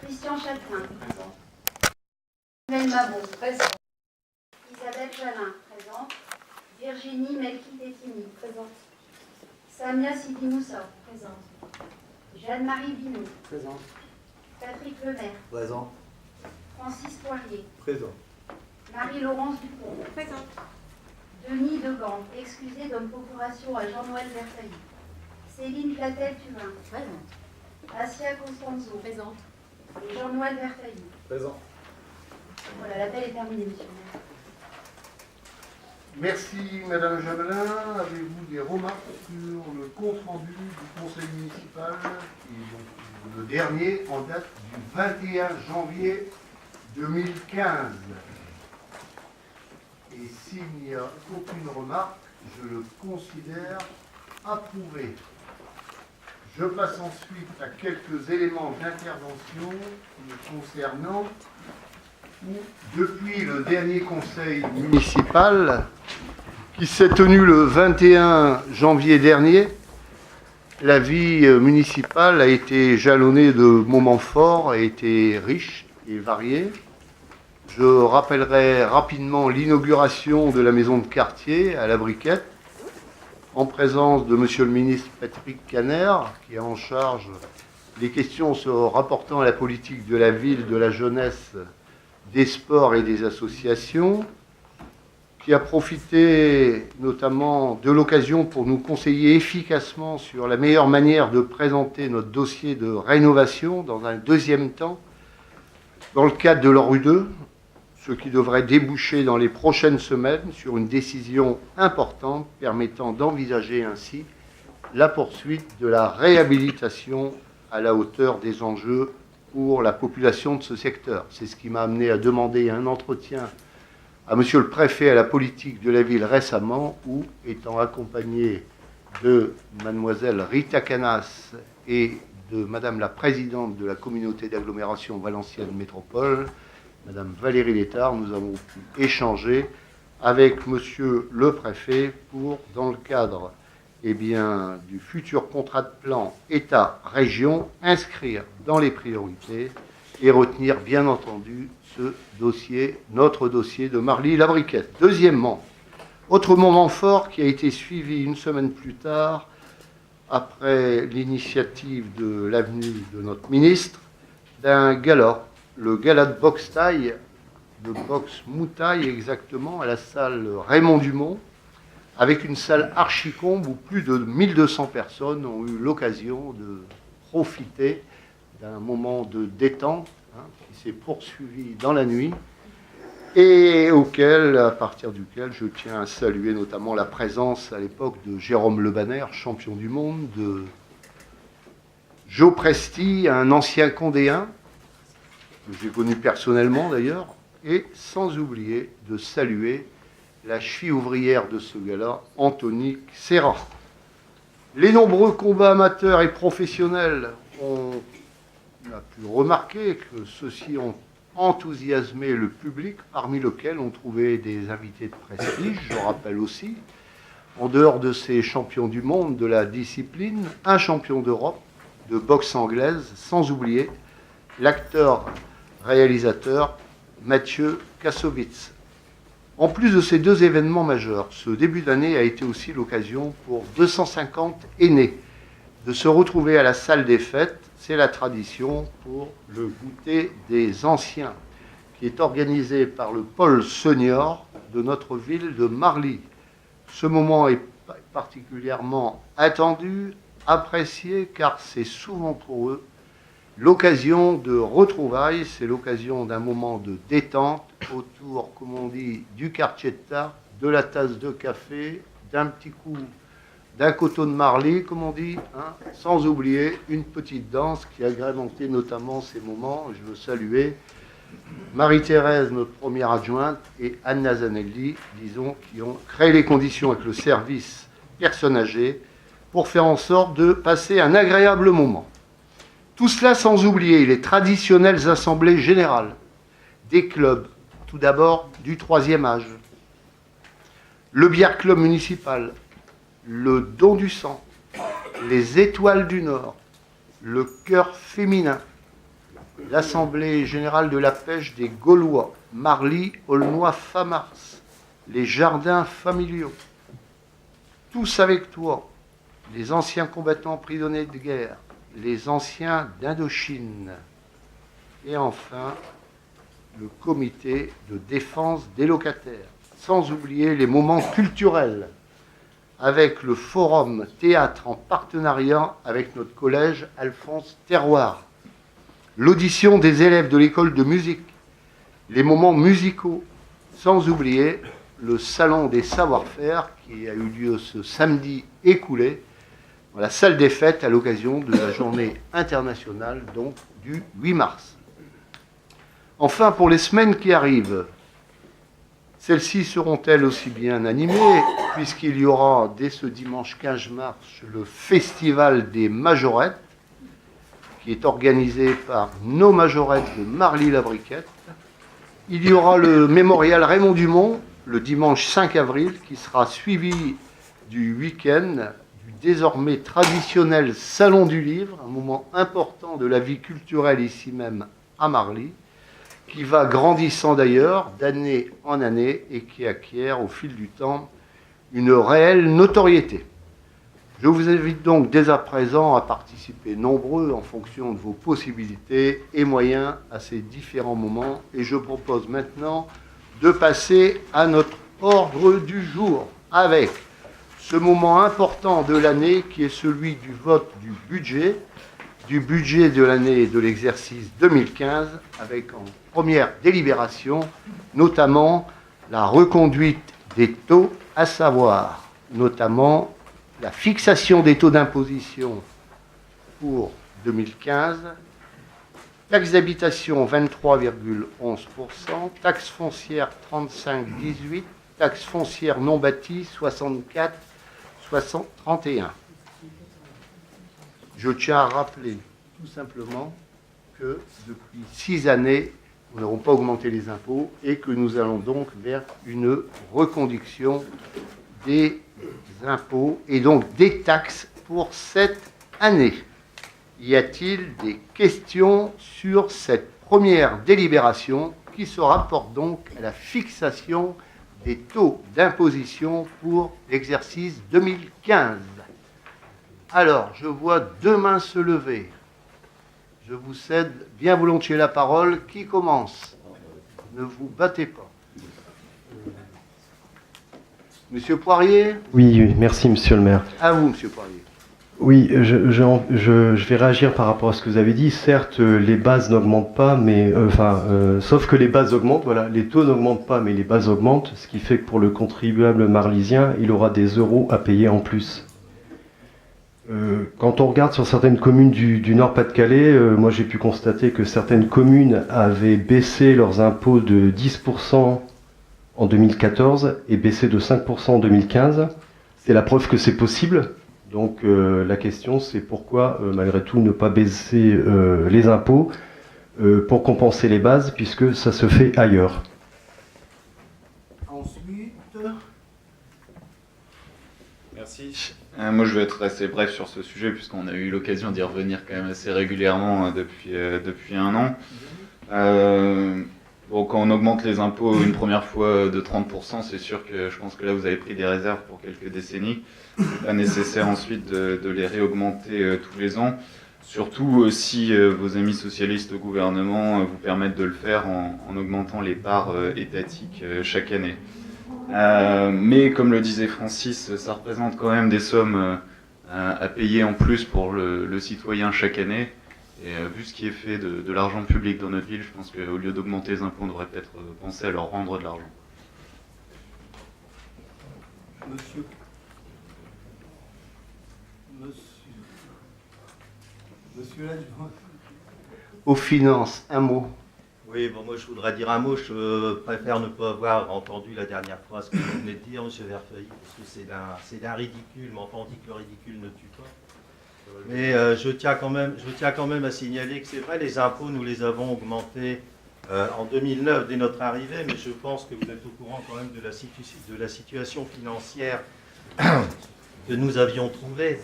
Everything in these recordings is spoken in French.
Christian Châtelain. Présent. Emmanuel Mabon. Présent. Isabelle Jalin. Présente. Virginie Melki-Tétini. Présente. Samia Sidi Moussa. Présente. Jeanne-Marie Binou. Présent. Patrick Lemaire. Présent. Francis Poirier. Présent. Marie-Laurence Dupont. Présente. Denis Degan, excusé d'homme procuration à Jean-Noël Verfailly. Céline Platel-Tuvin. Présente. Assia Costanzo. Présente. Et Jean-Noël Verfailly. Présent. Voilà, l'appel est terminé, monsieur. Merci Madame Javelin. Avez-vous des remarques sur le compte-rendu du conseil municipal et donc le dernier en date du 21 janvier 2015? Et s'il n'y a aucune remarque, je le considère approuvé. Je passe ensuite à quelques éléments d'intervention me concernant où, depuis le dernier conseil municipal qui s'est tenu le 21 janvier dernier, la vie municipale a été jalonnée de moments forts, a été riche et variée. Je rappellerai rapidement l'inauguration de la maison de quartier à la Briquette, en présence de Monsieur le ministre Patrick Caner, qui est en charge des questions se rapportant à la politique de la ville, de la jeunesse, des sports et des associations, qui a profité notamment de l'occasion pour nous conseiller efficacement sur la meilleure manière de présenter notre dossier de rénovation dans un deuxième temps, dans le cadre de l'ORU2, ce qui devrait déboucher dans les prochaines semaines sur une décision importante permettant d'envisager ainsi la poursuite de la réhabilitation à la hauteur des enjeux pour la population de ce secteur. C'est ce qui m'a amené à demander un entretien à Monsieur le Préfet à la politique de la ville récemment, où, étant accompagné de Mademoiselle Rita Canas et de Madame la Présidente de la communauté d'agglomération Valenciennes Métropole, Madame Valérie Létard, nous avons pu échanger avec Monsieur le Préfet pour, dans le cadre du futur contrat de plan État-Région, inscrire dans les priorités et retenir bien entendu ce dossier, notre dossier de Marly-la-Briquette. Deuxièmement, autre moment fort qui a été suivi une semaine plus tard, après l'initiative de l'avenue de notre ministre, d'un gala, le gala de boxe taille, de boxe moutaille exactement, à la salle Raymond Dumont, avec une salle archicombe où plus de 1200 personnes ont eu l'occasion de profiter d'un moment de détente qui s'est poursuivi dans la nuit et à partir duquel je tiens à saluer notamment la présence à l'époque de Jérôme Le Banner, champion du monde, de Joe Presti, un ancien condéen, que j'ai connu personnellement d'ailleurs, et sans oublier de saluer la cheville ouvrière de ce gars-là, Anthony Serra. Les nombreux combats amateurs et professionnels on a pu remarquer que ceux-ci ont enthousiasmé le public, parmi lesquels on trouvait des invités de prestige. Je rappelle aussi, en dehors de ces champions du monde de la discipline, un champion d'Europe de boxe anglaise, sans oublier l'acteur-réalisateur Mathieu Kassovitz. En plus de ces deux événements majeurs, ce début d'année a été aussi l'occasion pour 250 aînés de se retrouver à la salle des fêtes. C'est la tradition pour le goûter des anciens, qui est organisé par le pôle senior de notre ville de Marly. Ce moment est particulièrement attendu, apprécié, car c'est souvent pour eux l'occasion de retrouvailles, c'est l'occasion d'un moment de détente autour, comme on dit, du quartier de tarte, de la tasse de café, d'un petit coup, d'un coteau de Marly, comme on dit, sans oublier une petite danse qui a agrémenté notamment ces moments. Je veux saluer Marie-Thérèse, notre première adjointe, et Anna Zanelli, disons, qui ont créé les conditions avec le service personnes âgées pour faire en sorte de passer un agréable moment. Tout cela sans oublier les traditionnelles assemblées générales des clubs, tout d'abord du 3e âge, le Bière Club municipal, le Don du sang, les Étoiles du Nord, le Chœur féminin, l'Assemblée générale de la pêche des Gaulois, Marly, Aulnois, Famars, les jardins familiaux, tous avec toi, les anciens combattants prisonniers de guerre, les anciens d'Indochine, et enfin le comité de défense des locataires, sans oublier les moments culturels avec le forum théâtre en partenariat avec notre collège Alphonse Terroir, l'audition des élèves de l'école de musique, les moments musicaux, sans oublier le salon des savoir-faire qui a eu lieu ce samedi écoulé dans la salle des fêtes à l'occasion de la journée internationale donc du 8 mars. Enfin, pour les semaines qui arrivent, celles-ci seront-elles aussi bien animées, puisqu'il y aura dès ce dimanche 15 mars le Festival des Majorettes, qui est organisé par nos majorettes de Marly-la-Briquette. Il y aura le mémorial Raymond Dumont, le dimanche 5 avril, qui sera suivi du week-end du désormais traditionnel Salon du Livre, un moment important de la vie culturelle ici même à Marly, qui va grandissant d'ailleurs d'année en année et qui acquiert au fil du temps une réelle notoriété. Je vous invite donc dès à présent à participer nombreux en fonction de vos possibilités et moyens à ces différents moments. Et je propose maintenant de passer à notre ordre du jour avec ce moment important de l'année qui est celui du vote du budget de l'année de l'exercice 2015, avec en première délibération notamment la reconduite des taux, à savoir notamment la fixation des taux d'imposition pour 2015, taxe d'habitation 23,11%, taxe foncière 35,18%, taxe foncière non bâtie 64,31%. Je tiens à rappeler tout simplement que depuis 6 années, nous n'avons pas augmenté les impôts et que nous allons donc vers une reconduction des impôts et donc des taxes pour cette année. Y a-t-il des questions sur cette première délibération qui se rapporte donc à la fixation des taux d'imposition pour l'exercice 2015? Alors, je vois 2 mains se lever. Je vous cède bien volontiers la parole. Qui commence? Ne vous battez pas. Monsieur Poirier? Oui, merci Monsieur le maire. À vous, Monsieur Poirier. Oui, je vais réagir par rapport à ce que vous avez dit. Certes, les bases n'augmentent pas, mais sauf que les bases augmentent. Voilà, les taux n'augmentent pas, mais les bases augmentent, ce qui fait que pour le contribuable marlysien, il aura des euros à payer en plus. Quand on regarde sur certaines communes du Nord-Pas-de-Calais, moi j'ai pu constater que certaines communes avaient baissé leurs impôts de 10% en 2014 et baissé de 5% en 2015. C'est la preuve que c'est possible. Donc la question c'est pourquoi malgré tout ne pas baisser les impôts pour compenser les bases puisque ça se fait ailleurs. Ensuite. Merci. Moi, je vais être assez bref sur ce sujet, puisqu'on a eu l'occasion d'y revenir quand même assez régulièrement depuis un an. Bon, quand on augmente les impôts une première fois de 30%, c'est sûr que je pense que là, vous avez pris des réserves pour quelques décennies. C'est pas nécessaire ensuite de les réaugmenter tous les ans. Surtout si vos amis socialistes au gouvernement vous permettent de le faire en augmentant les parts étatiques chaque année. Mais comme le disait Francis, ça représente quand même des sommes à payer en plus pour le citoyen chaque année. Et vu ce qui est fait de l'argent public dans notre ville, je pense qu'au lieu d'augmenter les impôts, on devrait peut-être penser à leur rendre de l'argent. Monsieur l'adjoint. Aux finances, un mot. Oui, bon, moi je voudrais dire un mot. Je préfère ne pas avoir entendu la dernière phrase que vous venez de dire, M. Verfeuille, parce que c'est d'un ridicule, mais enfin on dit que le ridicule ne tue pas. Mais je tiens quand même à signaler que c'est vrai, les impôts, nous les avons augmentés en 2009 dès notre arrivée, mais je pense que vous êtes au courant quand même de la situation financière que nous avions trouvée.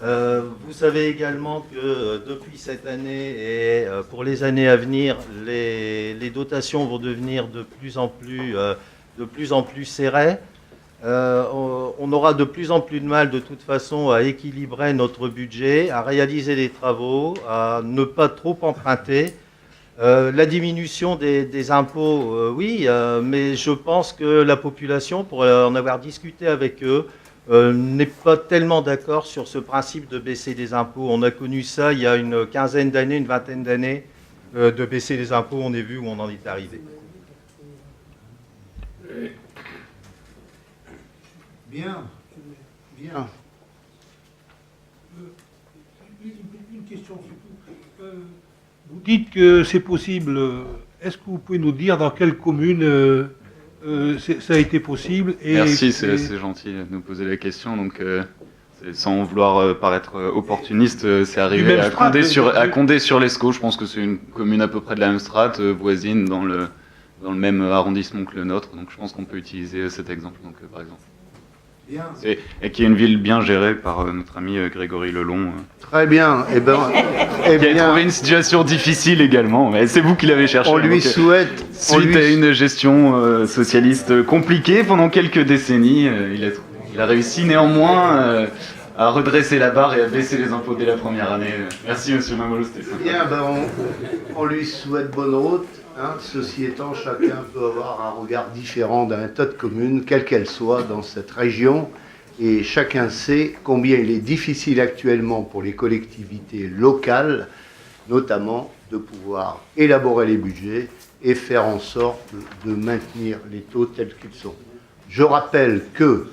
Vous savez également que depuis cette année et pour les années à venir, les dotations vont devenir de plus en plus serrées. On aura de plus en plus de mal de toute façon à équilibrer notre budget, à réaliser des travaux, à ne pas trop emprunter. La diminution des impôts, oui, mais je pense que la population, pour en avoir discuté avec eux, n'est pas tellement d'accord sur ce principe de baisser les impôts. On a connu ça il y a une quinzaine d'années, une vingtaine d'années, de baisser les impôts, on a vu où on en est arrivé. Bien, bien. Une question surtout. Vous dites que c'est possible. Est-ce que vous pouvez nous dire dans quelle commune ça a été possible Merci, c'est gentil de nous poser la question. Donc, sans vouloir paraître opportuniste, c'est arrivé à Condé-sur-Lescaut. Je pense que c'est une commune à peu près de la même strate, voisine, dans le même arrondissement que le nôtre. Donc je pense qu'on peut utiliser cet exemple, par exemple. Bien. Et qui est une ville bien gérée par notre ami Grégory Lelon. Très bien. Qui a trouvé une situation difficile également. Mais c'est vous qui l'avez cherché. On lui souhaite... Suite à une gestion socialiste compliquée pendant quelques décennies, il a réussi néanmoins à redresser la barre et à baisser les impôts dès la première année. Merci monsieur Mamolo, c'était sympa. Bien, on lui souhaite bonne route. Ceci étant, chacun peut avoir un regard différent d'un tas de communes, quelles qu'elles soient dans cette région. Et chacun sait combien il est difficile actuellement pour les collectivités locales, notamment de pouvoir élaborer les budgets et faire en sorte de maintenir les taux tels qu'ils sont. Je rappelle que,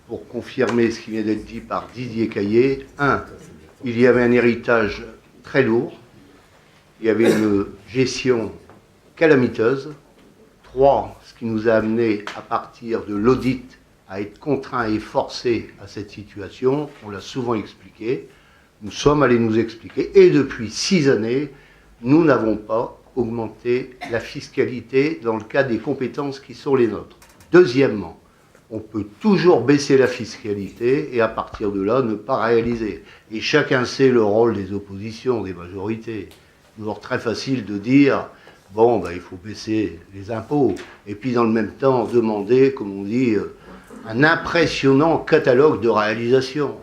pour confirmer ce qui vient d'être dit par Didier Caillé, il y avait un héritage très lourd, il y avait une gestion calamiteuse. 3, ce qui nous a amené à partir de l'audit à être contraints et forcés à cette situation, on l'a souvent expliqué, nous sommes allés nous expliquer, et depuis 6 années, nous n'avons pas augmenté la fiscalité dans le cas des compétences qui sont les nôtres. Deuxièmement, on peut toujours baisser la fiscalité et à partir de là, ne pas réaliser. Et chacun sait le rôle des oppositions, des majorités. C'est toujours très facile de dire bon, il faut baisser les impôts. Et puis, dans le même temps, demander, comme on dit, un impressionnant catalogue de réalisations.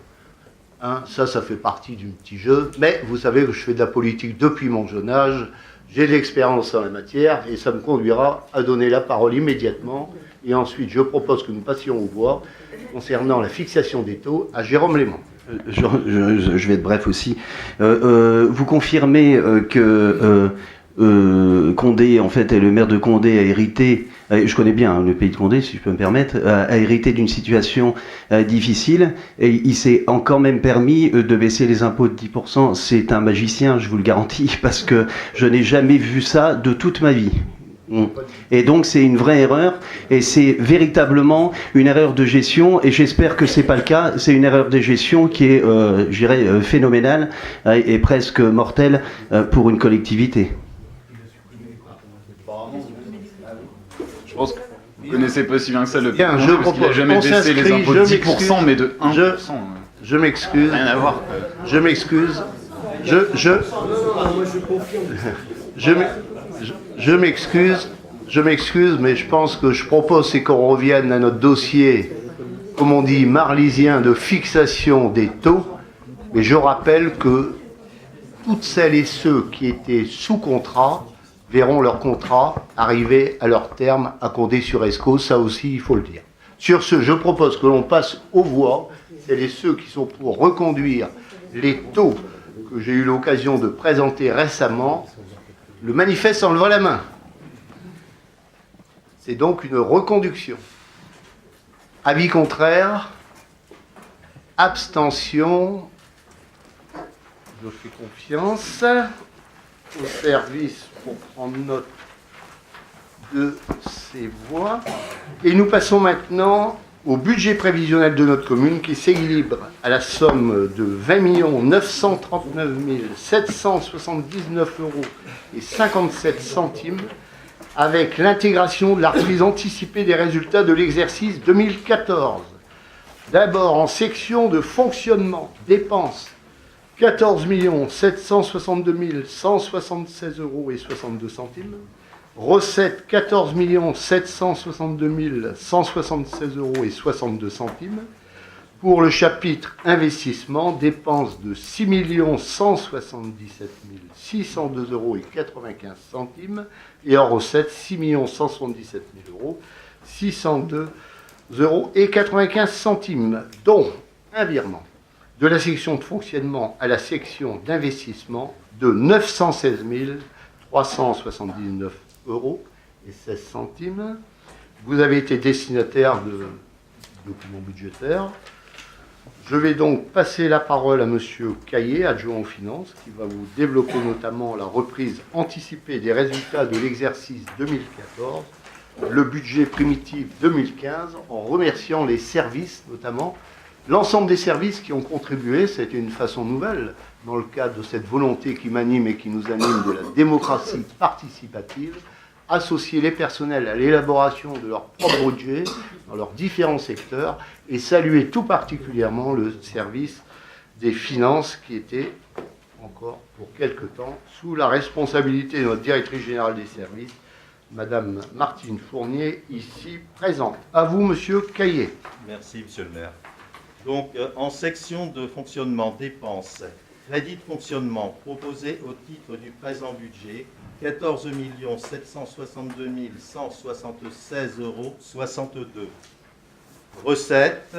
Ça fait partie du petit jeu. Mais vous savez que je fais de la politique depuis mon jeune âge. J'ai de l'expérience en la matière et ça me conduira à donner la parole immédiatement. Et ensuite, je propose que nous passions aux voix concernant la fixation des taux à Jérôme Léman. Je vais être bref aussi. Vous confirmez que... Condé, en fait, le maire de Condé a hérité, je connais bien le pays de Condé, si je peux me permettre, a hérité d'une situation difficile et il s'est quand même permis de baisser les impôts de 10%. C'est un magicien, je vous le garantis, parce que je n'ai jamais vu ça de toute ma vie. Et donc c'est une vraie erreur et c'est véritablement une erreur de gestion et j'espère que c'est pas le cas. C'est une erreur de gestion qui est, je dirais, phénoménale et presque mortelle pour une collectivité. Je pense que vous connaissez pas si bien que ça le bien, je propose, qu'il n'a jamais baissé les impôts de 10%, mais de 1%. Je m'excuse. Rien à voir. Je m'excuse. Je m'excuse, mais je pense que je propose c'est qu'on revienne à notre dossier, comme on dit, marlysien de fixation des taux. Mais je rappelle que toutes celles et ceux qui étaient sous contrat verront leur contrat arriver à leur terme à Condé-sur-Escaut. Ça aussi, il faut le dire. Sur ce, je propose que l'on passe aux voix. Celles et ceux qui sont pour reconduire les taux que j'ai eu l'occasion de présenter récemment, le manifeste en levant la main. C'est donc une reconduction. Avis contraire, abstention. Je fais confiance au service pour prendre note de ces voix. Et nous passons maintenant au budget prévisionnel de notre commune qui s'équilibre à la somme de 20 939 779 € et 57 centimes avec l'intégration de la reprise anticipée des résultats de l'exercice 2014. D'abord, en section de fonctionnement, dépenses, 14 762 176 € et 62 centimes. Recettes, 14 762 176 € et 62 centimes. Pour le chapitre investissement, dépenses de 6 177 602 € et 95 centimes. Et en recettes, 6 177 000 €, 602 € et 95 centimes, dont un virement de la section de fonctionnement à la section d'investissement de 916 379 € et 16 centimes. Vous avez été destinataire de documents budgétaires. Je vais donc passer la parole à M. Caillé, adjoint aux finances, qui va vous développer notamment la reprise anticipée des résultats de l'exercice 2014, le budget primitif 2015, en remerciant les services, notamment l'ensemble des services qui ont contribué. C'est une façon nouvelle, dans le cadre de cette volonté qui m'anime et qui nous anime de la démocratie participative, associer les personnels à l'élaboration de leur propre budget dans leurs différents secteurs et saluer tout particulièrement le service des finances qui était encore pour quelque temps sous la responsabilité de notre directrice générale des services, Madame Martine Fournier, ici présente. À vous, Monsieur Caillé. Merci, Monsieur le maire. Donc, en section de fonctionnement dépenses, crédit de fonctionnement proposé au titre du présent budget, 14 762 176 € 62. Recettes,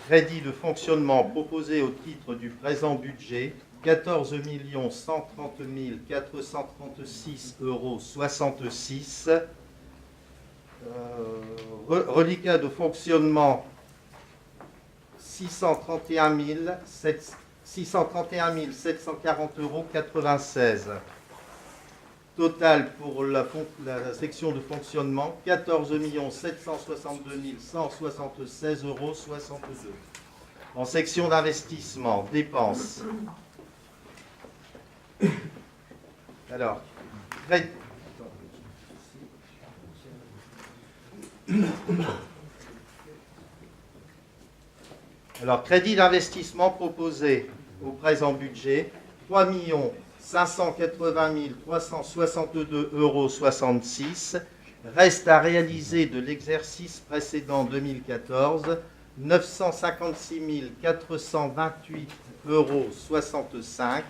crédit de fonctionnement proposé au titre du présent budget, 14 130 436 € 66. Reliquat de fonctionnement 631 740 € 96. Total pour la section de fonctionnement, 14 762 176 € 62. En section d'investissement, dépenses. Alors, crédit d'investissement proposé au présent budget, 3 580 362 € 66. Reste à réaliser de l'exercice précédent 2014, 956 428 € 65.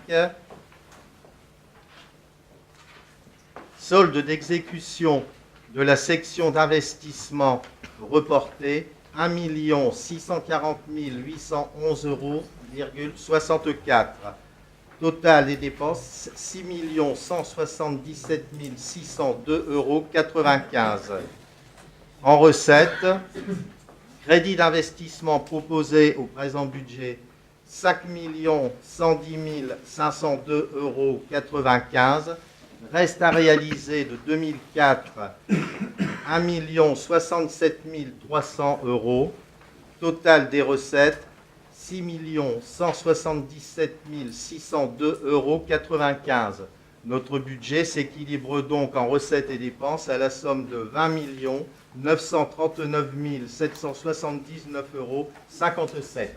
Solde d'exécution de la section d'investissement reportée, 1 640 811 € 64. Total des dépenses, 6 177 602 € 95. En recettes, crédit d'investissement proposé au présent budget, 5 110 502 € 95. Reste à réaliser de 2004, 1 067 300 €. Total des recettes, 6 177 602 € 95. Notre budget s'équilibre donc en recettes et dépenses à la somme de 20 939 779 € 57.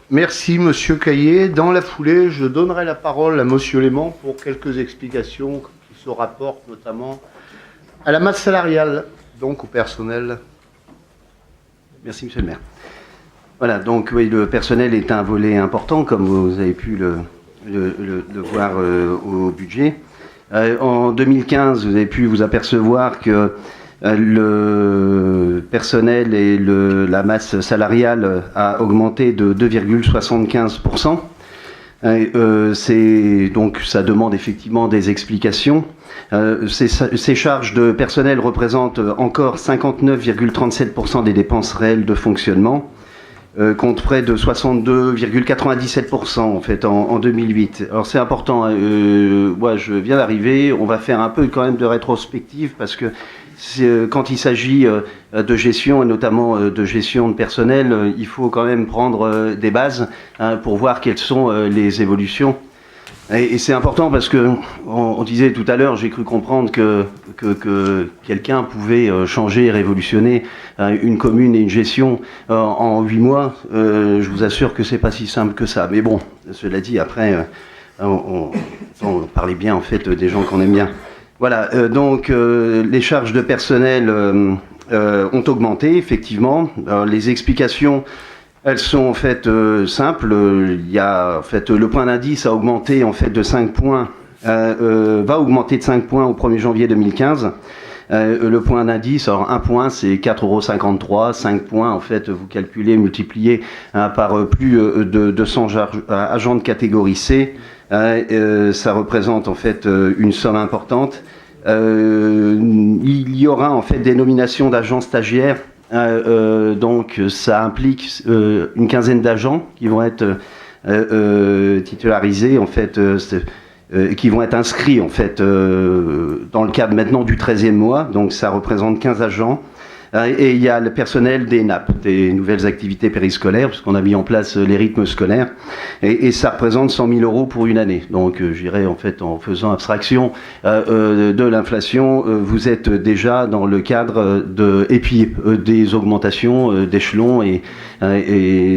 Merci, Monsieur Caillé. Dans la foulée, je donnerai la parole à Monsieur Léman pour quelques explications qui se rapportent notamment à la masse salariale, donc au personnel. Merci, Monsieur le maire. Voilà, donc oui, le personnel est un volet important, comme vous avez pu le voir au budget. En 2015, vous avez pu vous apercevoir que le personnel et la masse salariale a augmenté de 2,75%. Donc ça demande effectivement des explications. Ces charges de personnel représentent encore 59,37% des dépenses réelles de fonctionnement, contre près de 62,97% en fait en 2008. Alors c'est important, moi je viens d'arriver, on va faire un peu quand même de rétrospective parce que quand il s'agit de gestion, et notamment de gestion de personnel, il faut quand même prendre des bases pour voir quelles sont les évolutions. Et c'est important parce que on disait tout à l'heure, j'ai cru comprendre que quelqu'un pouvait changer et révolutionner une commune et une gestion en 8 mois. Je vous assure que c'est pas si simple que ça. Mais bon, cela dit, après, on parlait bien en fait des gens qu'on aime bien. Voilà, donc les charges de personnel ont augmenté, effectivement. Les explications, elles sont en fait simples. Il y a en fait le point d'indice a augmenté en fait de 5 points, va augmenter de 5 points au 1er janvier 2015. Le point d'indice, alors 1 point c'est 4,53 €, 5 points en fait vous calculez, multipliez par plus de 200 agents de catégorie C, ça représente en fait une somme importante. Il y aura en fait des nominations d'agents stagiaires. Donc ça implique une quinzaine d'agents qui vont être titularisés en fait, qui vont être inscrits en fait dans le cadre maintenant du 13e mois. Donc ça représente 15 agents. Et il y a le personnel des NAP, des nouvelles activités périscolaires, puisqu'on a mis en place les rythmes scolaires, et ça représente 100 000 € pour une année. Donc j'irais en fait en faisant abstraction de l'inflation, vous êtes déjà dans le cadre de, et puis des augmentations d'échelons, et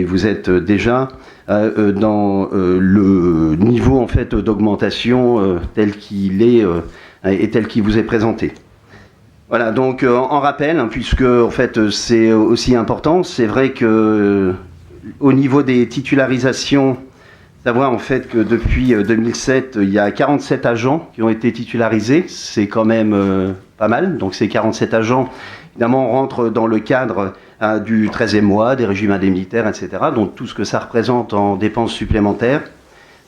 vous êtes déjà dans le niveau en fait d'augmentation tel qu'il est et tel qu'il vous est présenté. Voilà, donc en rappel, puisque en fait c'est aussi important, c'est vrai que au niveau des titularisations, savoir en fait que depuis 2007, il y a 47 agents qui ont été titularisés, c'est quand même pas mal. Donc ces 47 agents, évidemment, rentrent dans le cadre du 13e mois, des régimes indemnitaires, etc. Donc tout ce que ça représente en dépenses supplémentaires.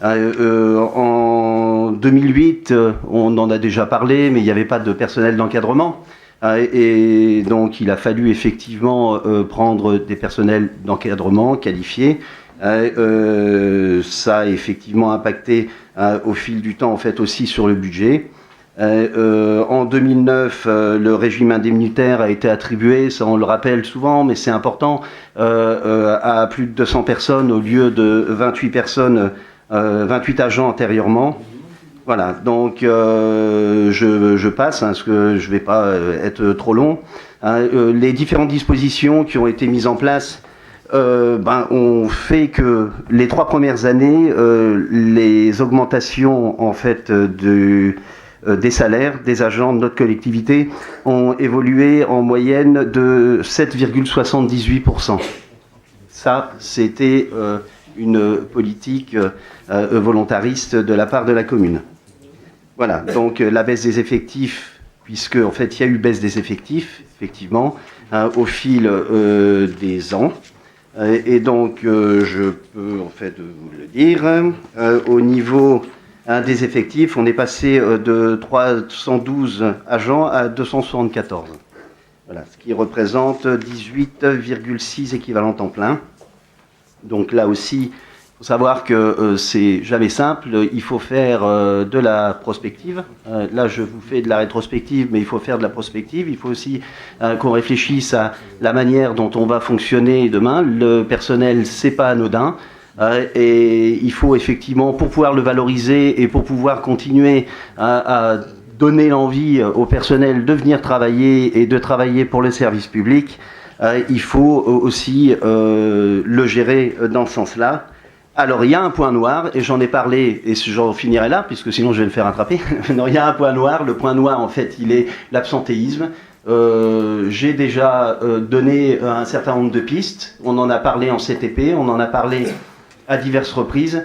En 2008, on en a déjà parlé, mais il n'y avait pas de personnel d'encadrement. Et donc il a fallu effectivement prendre des personnels d'encadrement qualifiés. Ça a effectivement impacté au fil du temps en fait aussi sur le budget. En 2009, le régime indemnitaire a été attribué, ça on le rappelle souvent, mais c'est important, à plus de 200 personnes au lieu de 28 personnes. 28 agents antérieurement. Voilà, donc je passe, parce que je ne vais pas être trop long. Les différentes dispositions qui ont été mises en place ont fait que les 3 premières années, les augmentations en fait des salaires des agents de notre collectivité ont évolué en moyenne de 7,78%. Ça, c'était une politique volontariste de la part de la commune. Voilà, donc la baisse des effectifs, puisque en fait il y a eu baisse des effectifs, effectivement, au fil des ans. Et donc je peux en fait vous le dire, au niveau des effectifs, on est passé de 312 agents à 274. Voilà, ce qui représente 18,6 équivalents temps plein. Donc là aussi, il faut savoir que c'est jamais simple, il faut faire de la prospective. Là, je vous fais de la rétrospective, mais il faut faire de la prospective. Il faut aussi qu'on réfléchisse à la manière dont on va fonctionner demain. Le personnel, c'est pas anodin. Et il faut effectivement, pour pouvoir le valoriser et pour pouvoir continuer à donner l'envie au personnel de venir travailler et de travailler pour le service public, il faut aussi le gérer dans ce sens-là. Alors, il y a un point noir, et j'en ai parlé, et j'en finirai là, puisque sinon je vais me faire attraper. Non, il y a un point noir. Le point noir, en fait, il est l'absentéisme. J'ai déjà donné un certain nombre de pistes. On en a parlé en CTP, on en a parlé à diverses reprises.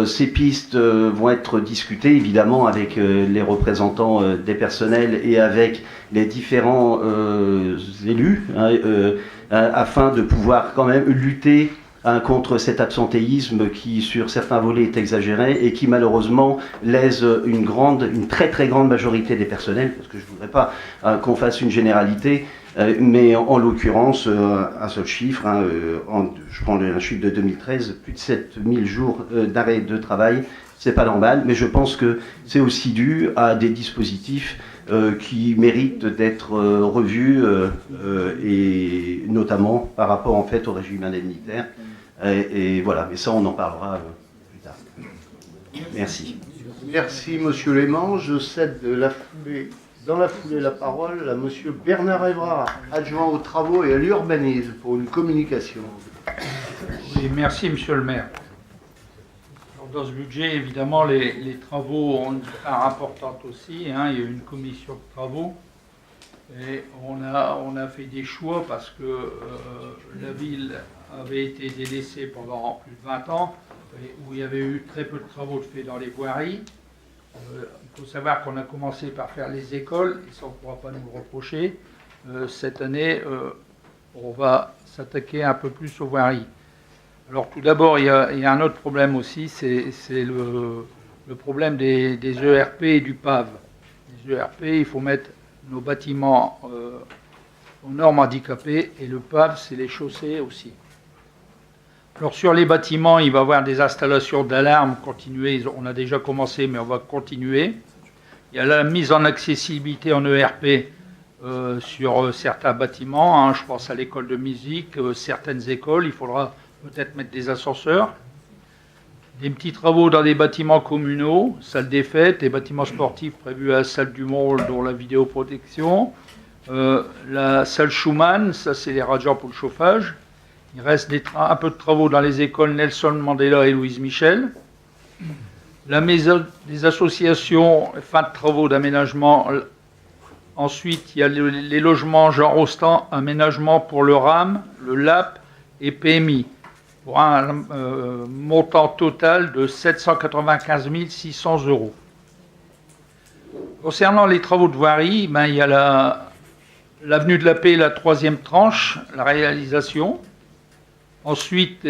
Ces pistes vont être discutées évidemment avec les représentants des personnels et avec les différents élus afin de pouvoir quand même lutter contre cet absentéisme qui sur certains volets est exagéré et qui malheureusement lèse une très très grande majorité des personnels, parce que je ne voudrais pas qu'on fasse une généralité, mais en l'occurrence un seul chiffre, je prends un chiffre de 2013, plus de 7000 jours d'arrêt de travail, c'est pas normal, mais je pense que c'est aussi dû à des dispositifs qui méritent d'être revus et notamment par rapport en fait au régime indemnitaire et voilà, mais ça on en parlera plus tard. Merci. Merci, Monsieur Léman. Je cède dans la foulée la parole à Monsieur Bernard Évrard, adjoint aux travaux et à l'urbanisme, pour une communication. Oui, merci, Monsieur le maire. Alors, dans ce budget, évidemment, les travaux ont une part importante aussi. Hein. Il y a une commission de travaux. Et on a fait des choix parce que la ville avait été délaissée pendant plus de 20 ans, où il y avait eu très peu de travaux de fait dans les voiries. Il faut savoir qu'on a commencé par faire les écoles, et ça on ne pourra pas nous le reprocher. Cette année, on va s'attaquer un peu plus aux voiries. Alors tout d'abord, il y a un autre problème aussi, c'est le problème des ERP et du PAV. Les ERP, il faut mettre nos bâtiments aux normes handicapées, et le PAV, c'est les chaussées aussi. Alors sur les bâtiments, il va y avoir des installations d'alarmes continuées. On a déjà commencé, mais on va continuer. Il y a la mise en accessibilité en ERP sur certains bâtiments. Hein. Je pense à l'école de musique, certaines écoles. Il faudra peut-être mettre des ascenseurs. Des petits travaux dans des bâtiments communaux, salles des fêtes, des bâtiments sportifs prévus à la salle du Monde, dont la vidéoprotection. La salle Schumann, ça c'est les radiateurs pour le chauffage. Il reste un peu de travaux dans les écoles Nelson Mandela et Louise Michel. La maison des associations, fin de travaux d'aménagement. Ensuite, il y a les logements Jean Rostand, aménagement pour le RAM, le LAP et PMI, pour un montant total de 795 600 €. Concernant les travaux de voirie, il y a l'avenue de la Paix, la 3e tranche, la réalisation. Ensuite,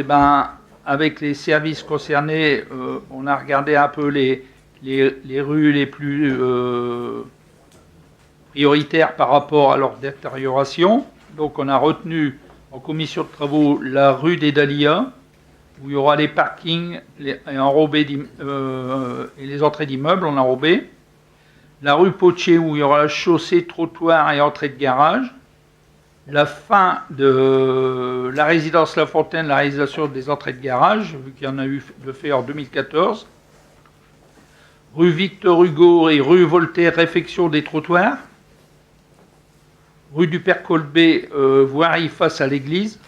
avec les services concernés, on a regardé un peu les rues les plus prioritaires par rapport à leur détérioration. Donc on a retenu en commission de travaux la rue des Dahlias, où il y aura les parkings et les entrées d'immeubles en enrobé. La rue Potier, où il y aura la chaussée, trottoir et entrée de garage. La fin de la résidence La Fontaine, la réalisation des entrées de garage, vu qu'il y en a eu de fait en 2014. Rue Victor Hugo et rue Voltaire, réfection des trottoirs. Rue du Père Colbé, voirie face à l'église.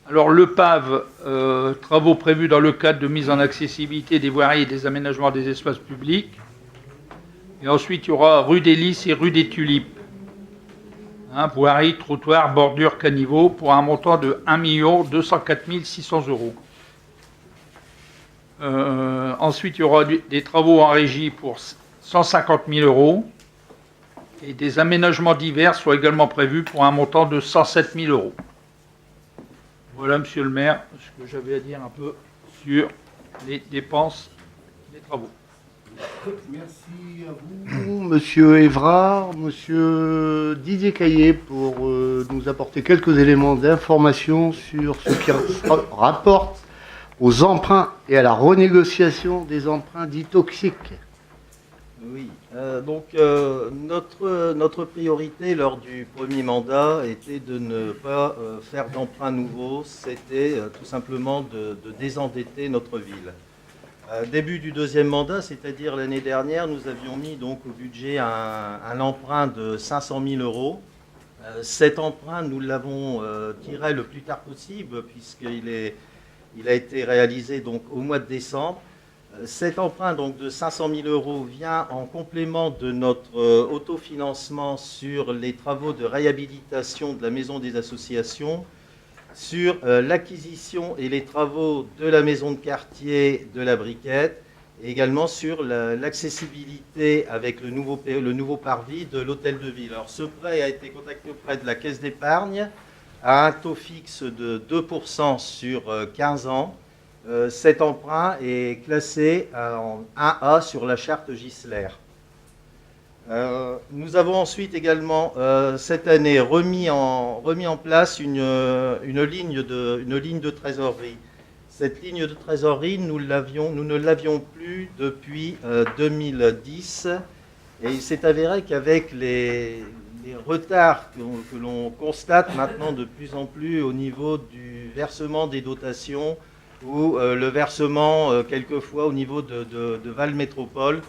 Alors le PAV, travaux prévus dans le cadre de mise en accessibilité des voiries et des aménagements des espaces publics. Et ensuite, il y aura rue des Lys et rue des Tulipes. Voirie, trottoir, bordure, caniveau, pour un montant de 1 204 600 €. Ensuite, il y aura des travaux en régie pour 150 000 €. Et des aménagements divers sont également prévus pour un montant de 107 000 €. Voilà, monsieur le maire, ce que j'avais à dire un peu sur les dépenses des travaux. Merci à vous, Monsieur Évrard, Monsieur Didier Caillé, pour nous apporter quelques éléments d'information sur ce qui rapporte aux emprunts et à la renégociation des emprunts dits toxiques. Oui, notre priorité lors du premier mandat était de ne pas faire d'emprunts nouveaux, c'était tout simplement de désendetter notre ville. Début du deuxième mandat, c'est-à-dire l'année dernière, nous avions mis donc au budget un emprunt de 500 000 €. Cet emprunt, nous l'avons tiré le plus tard possible, puisqu'il a été réalisé donc au mois de décembre. Cet emprunt donc de 500 000 € vient en complément de notre autofinancement sur les travaux de réhabilitation de la maison des associations, sur l'acquisition et les travaux de la maison de quartier de la Briquette, et également sur l'accessibilité avec le nouveau parvis de l'hôtel de ville. Alors ce prêt a été contacté auprès de la Caisse d'épargne à un taux fixe de 2% sur 15 ans. Cet emprunt est classé en 1A sur la charte Gisler. Nous avons ensuite également, cette année, remis en place une ligne de trésorerie. Cette ligne de trésorerie, nous ne l'avions plus depuis 2010. Et il s'est avéré qu'avec les retards que l'on constate maintenant de plus en plus au niveau du versement des dotations, ou le versement quelquefois au niveau de Val Métropole.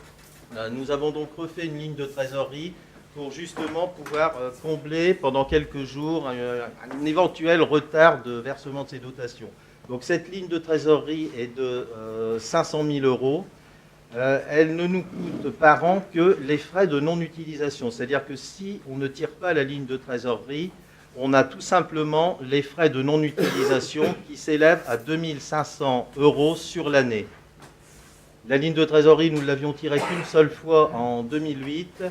Nous avons donc refait une ligne de trésorerie pour justement pouvoir combler pendant quelques jours un éventuel retard de versement de ces dotations. Donc cette ligne de trésorerie est de 500 000 €. Elle ne nous coûte par an que les frais de non-utilisation. C'est-à-dire que si on ne tire pas la ligne de trésorerie, on a tout simplement les frais de non-utilisation qui s'élèvent à 2 500 € sur l'année. La ligne de trésorerie, nous ne l'avions tirée qu'une seule fois en 2008.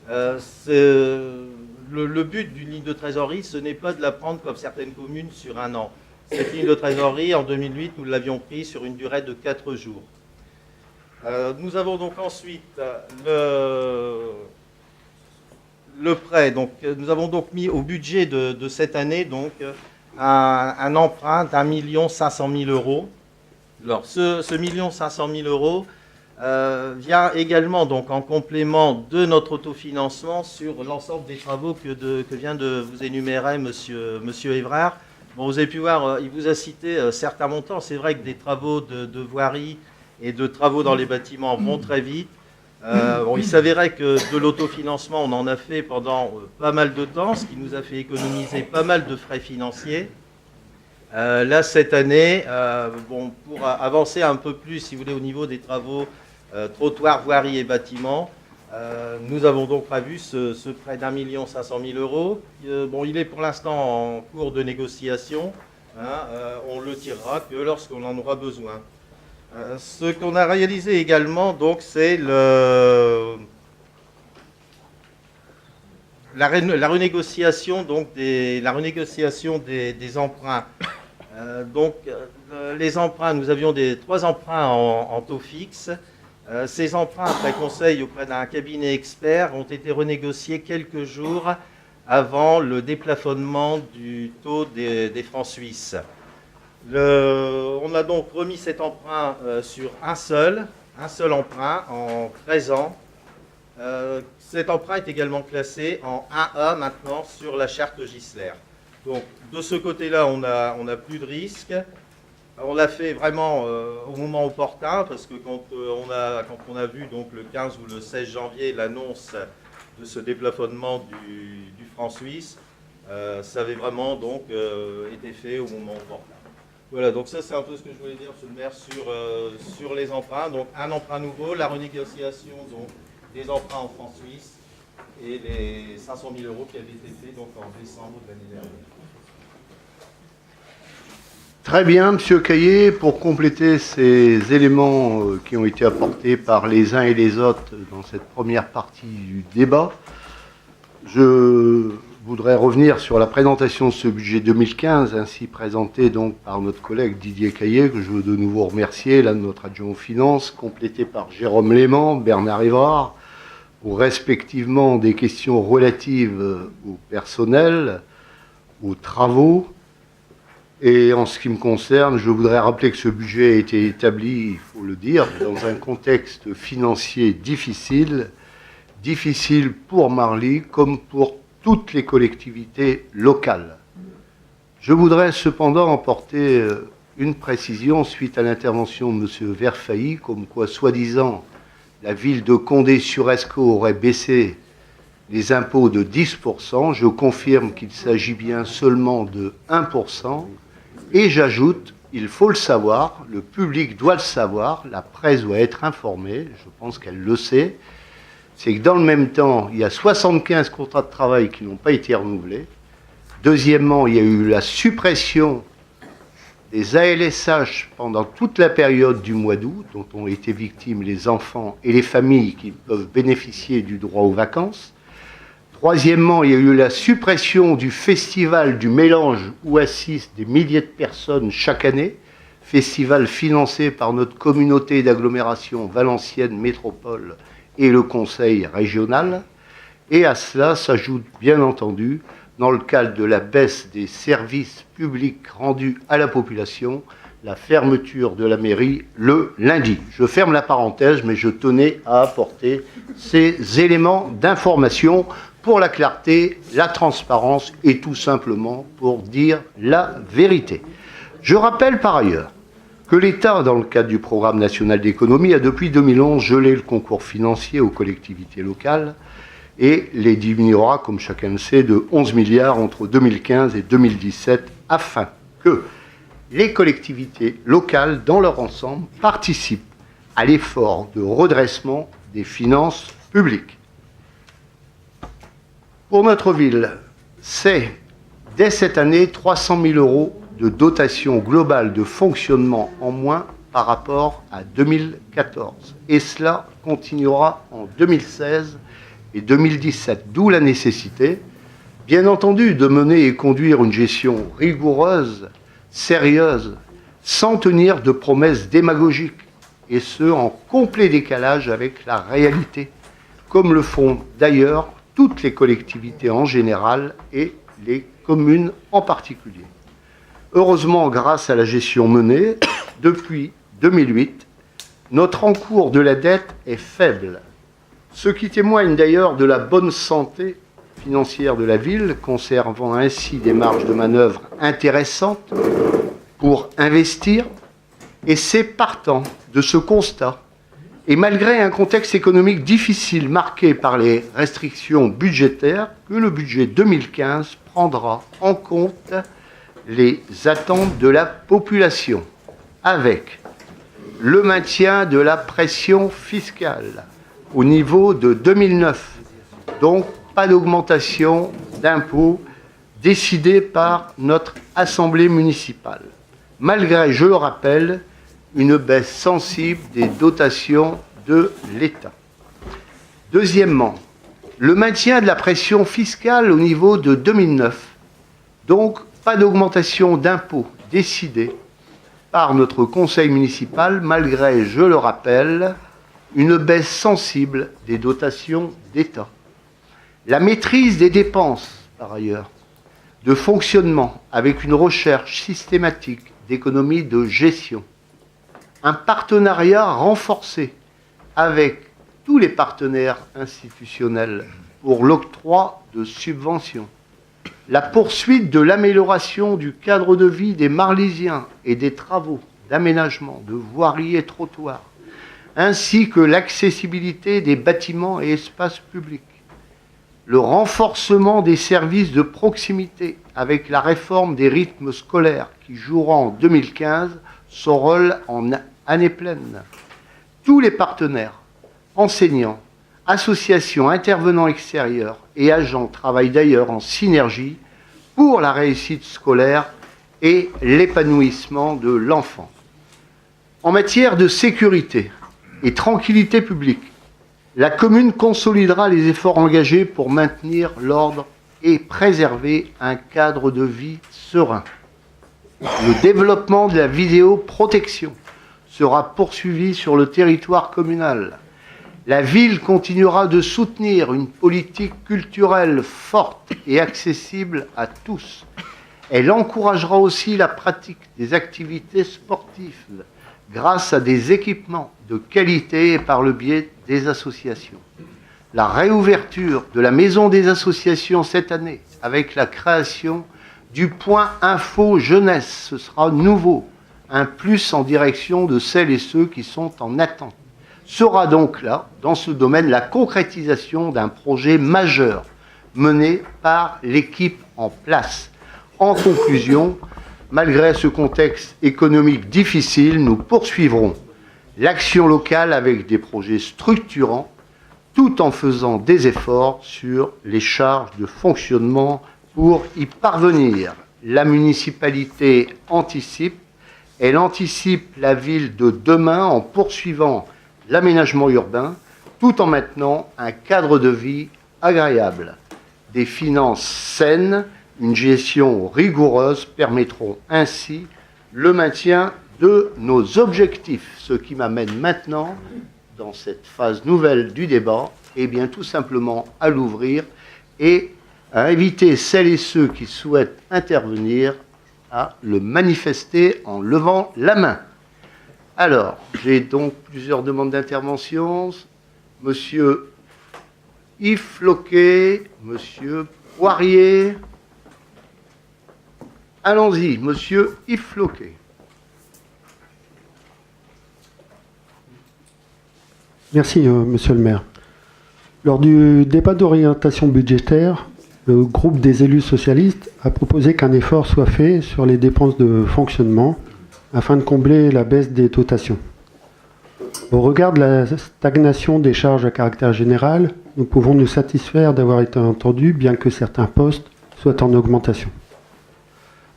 Le but d'une ligne de trésorerie, ce n'est pas de la prendre comme certaines communes sur un an. Cette ligne de trésorerie, en 2008, nous l'avions prise sur une durée de 4 jours. Nous avons donc ensuite le prêt. Donc, nous avons donc mis au budget de cette année donc, un emprunt d'1 500 000 €. Alors, ce 1 500 000 € vient également donc, en complément de notre autofinancement sur l'ensemble des travaux que vient de vous énumérer Monsieur Évrard. Bon, vous avez pu voir, il vous a cité certains montants. C'est vrai que des travaux de voirie et de travaux dans les bâtiments vont très vite. Bon, il s'avérait que de l'autofinancement, on en a fait pendant pas mal de temps, ce qui nous a fait économiser pas mal de frais financiers. Là, cette année, bon, pour avancer un peu plus, si vous voulez, au niveau des travaux trottoirs, voiries et bâtiments, nous avons donc prévu ce prêt d'1 500 000 €. Bon, il est pour l'instant en cours de négociation. Hein, on le tirera que lorsqu'on en aura besoin. Ce qu'on a réalisé également, donc, c'est la renégociation, donc, des emprunts. Les emprunts, nous avions 3 emprunts en taux fixe. Ces emprunts, après conseil auprès d'un cabinet expert, ont été renégociés quelques jours avant le déplafonnement du taux des francs suisses. On a donc remis cet emprunt sur un seul emprunt en 13 ans. Cet emprunt est également classé en 1A maintenant sur la charte Gisler. Donc de ce côté-là, on a plus de risque. On l'a fait vraiment au moment opportun parce que quand on a vu donc, le 15 ou le 16 janvier l'annonce de ce déplafonnement du franc suisse, ça avait vraiment donc, été fait au moment opportun. Voilà, donc ça c'est un peu ce que je voulais dire, Monsieur le maire, sur les emprunts. Donc un emprunt nouveau, la renégociation donc, des emprunts en francs suisses et les 500 000 € qui avaient été faits donc, en décembre de l'année dernière. Très bien, Monsieur Caillé, pour compléter ces éléments qui ont été apportés par les uns et les autres dans cette première partie du débat, je voudrais revenir sur la présentation de ce budget 2015, ainsi présenté donc par notre collègue Didier Caillé, que je veux de nouveau remercier, là, notre adjoint aux finances, complété par Jérôme Léman, Bernard Évrard, pour respectivement des questions relatives au personnel, aux travaux. Et en ce qui me concerne, je voudrais rappeler que ce budget a été établi, il faut le dire, dans un contexte financier difficile pour Marly comme pour toutes les collectivités locales. Je voudrais cependant apporter une précision suite à l'intervention de M. Verfailly, comme quoi, soi-disant, la ville de Condé-sur-Escaut aurait baissé les impôts de 10%. Je confirme qu'il s'agit bien seulement de 1%. Et j'ajoute, il faut le savoir, le public doit le savoir, la presse doit être informée, je pense qu'elle le sait, c'est que dans le même temps, il y a 75 contrats de travail qui n'ont pas été renouvelés. Deuxièmement, il y a eu la suppression des ALSH pendant toute la période du mois d'août, dont ont été victimes les enfants et les familles qui peuvent bénéficier du droit aux vacances. Troisièmement, il y a eu la suppression du festival du mélange où assistent des milliers de personnes chaque année, festival financé par notre communauté d'agglomération Valenciennes Métropole et le conseil régional. Et à cela s'ajoute bien entendu, dans le cadre de la baisse des services publics rendus à la population, la fermeture de la mairie le lundi. Je ferme la parenthèse, mais je tenais à apporter ces éléments d'information pour la clarté, la transparence et tout simplement pour dire la vérité. Je rappelle par ailleurs que l'État, dans le cadre du programme national d'économie, a depuis 2011 gelé le concours financier aux collectivités locales et les diminuera, comme chacun le sait, de 11 milliards entre 2015 et 2017, afin que les collectivités locales, dans leur ensemble, participent à l'effort de redressement des finances publiques. Pour notre ville, c'est, dès cette année, 300 000 € de dotation globale de fonctionnement en moins par rapport à 2014. Et cela continuera en 2016 et 2017, d'où la nécessité, bien entendu, de mener et conduire une gestion rigoureuse, sérieuse, sans tenir de promesses démagogiques, et ce, en complet décalage avec la réalité, comme le font d'ailleurs toutes les collectivités en général et les communes en particulier. Heureusement, grâce à la gestion menée, depuis 2008, notre encours de la dette est faible, ce qui témoigne d'ailleurs de la bonne santé financière de la ville, conservant ainsi des marges de manœuvre intéressantes pour investir. Et c'est partant de ce constat, et malgré un contexte économique difficile marqué par les restrictions budgétaires, que le budget 2015 prendra en compte les attentes de la population, avec le maintien de la pression fiscale au niveau de 2009, donc pas d'augmentation d'impôts décidée par notre Assemblée municipale, malgré, je le rappelle, une baisse sensible des dotations de l'État. Deuxièmement, le maintien de la pression fiscale au niveau de 2009, donc pas d'augmentation d'impôts décidée par notre conseil municipal, malgré, je le rappelle, une baisse sensible des dotations d'État. La maîtrise des dépenses, par ailleurs, de fonctionnement avec une recherche systématique d'économie de gestion. Un partenariat renforcé avec tous les partenaires institutionnels pour l'octroi de subventions. La poursuite de l'amélioration du cadre de vie des Marlysiens et des travaux d'aménagement de voiries et trottoirs, ainsi que l'accessibilité des bâtiments et espaces publics. Le renforcement des services de proximité avec la réforme des rythmes scolaires qui jouera en 2015 son rôle en année pleine. Tous les partenaires, enseignants, associations, intervenants extérieurs et agents travaillent d'ailleurs en synergie pour la réussite scolaire et l'épanouissement de l'enfant. En matière de sécurité et tranquillité publique, la commune consolidera les efforts engagés pour maintenir l'ordre et préserver un cadre de vie serein. Le développement de la vidéoprotection sera poursuivi sur le territoire communal. La ville continuera de soutenir une politique culturelle forte et accessible à tous. Elle encouragera aussi la pratique des activités sportives grâce à des équipements de qualité et par le biais des associations. La réouverture de la Maison des associations cette année, avec la création du point info jeunesse, ce sera nouveau, un plus en direction de celles et ceux qui sont en attente. Sera donc là, dans ce domaine, la concrétisation d'un projet majeur mené par l'équipe en place. En conclusion, malgré ce contexte économique difficile, nous poursuivrons l'action locale avec des projets structurants, tout en faisant des efforts sur les charges de fonctionnement pour y parvenir. La municipalité anticipe, elle anticipe la ville de demain en poursuivant l'aménagement urbain, tout en maintenant un cadre de vie agréable. Des finances saines, une gestion rigoureuse permettront ainsi le maintien de nos objectifs. Ce qui m'amène maintenant, dans cette phase nouvelle du débat, eh bien tout simplement à l'ouvrir et à inviter celles et ceux qui souhaitent intervenir à le manifester en levant la main. Alors, j'ai donc plusieurs demandes d'intervention. Monsieur Yves Floquet, Monsieur Poirier. Allons-y, Monsieur Yves Floquet. Merci, monsieur le maire. Lors du débat d'orientation budgétaire, le groupe des élus socialistes a proposé qu'un effort soit fait sur les dépenses de fonctionnement afin de combler la baisse des dotations. Au regard de la stagnation des charges à caractère général, nous pouvons nous satisfaire d'avoir été entendus, bien que certains postes soient en augmentation.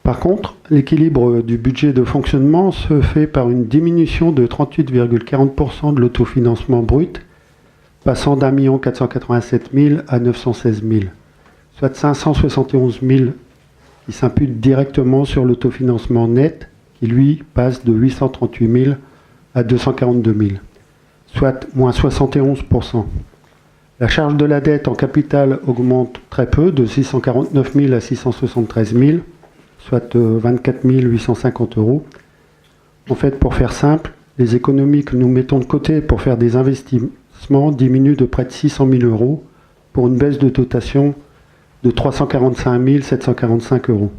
Par contre, l'équilibre du budget de fonctionnement se fait par une diminution de 38,40% de l'autofinancement brut, passant d'1 487 000 à 916 000, soit 571 000 qui s'imputent directement sur l'autofinancement net, qui lui passe de 838 000 à 242 000, soit moins 71%. La charge de la dette en capital augmente très peu, de 649 000 à 673 000, soit 24 850 euros. En fait, pour faire simple, les économies que nous mettons de côté pour faire des investissements diminuent de près de 600 000 euros pour une baisse de dotation de 345 745 euros.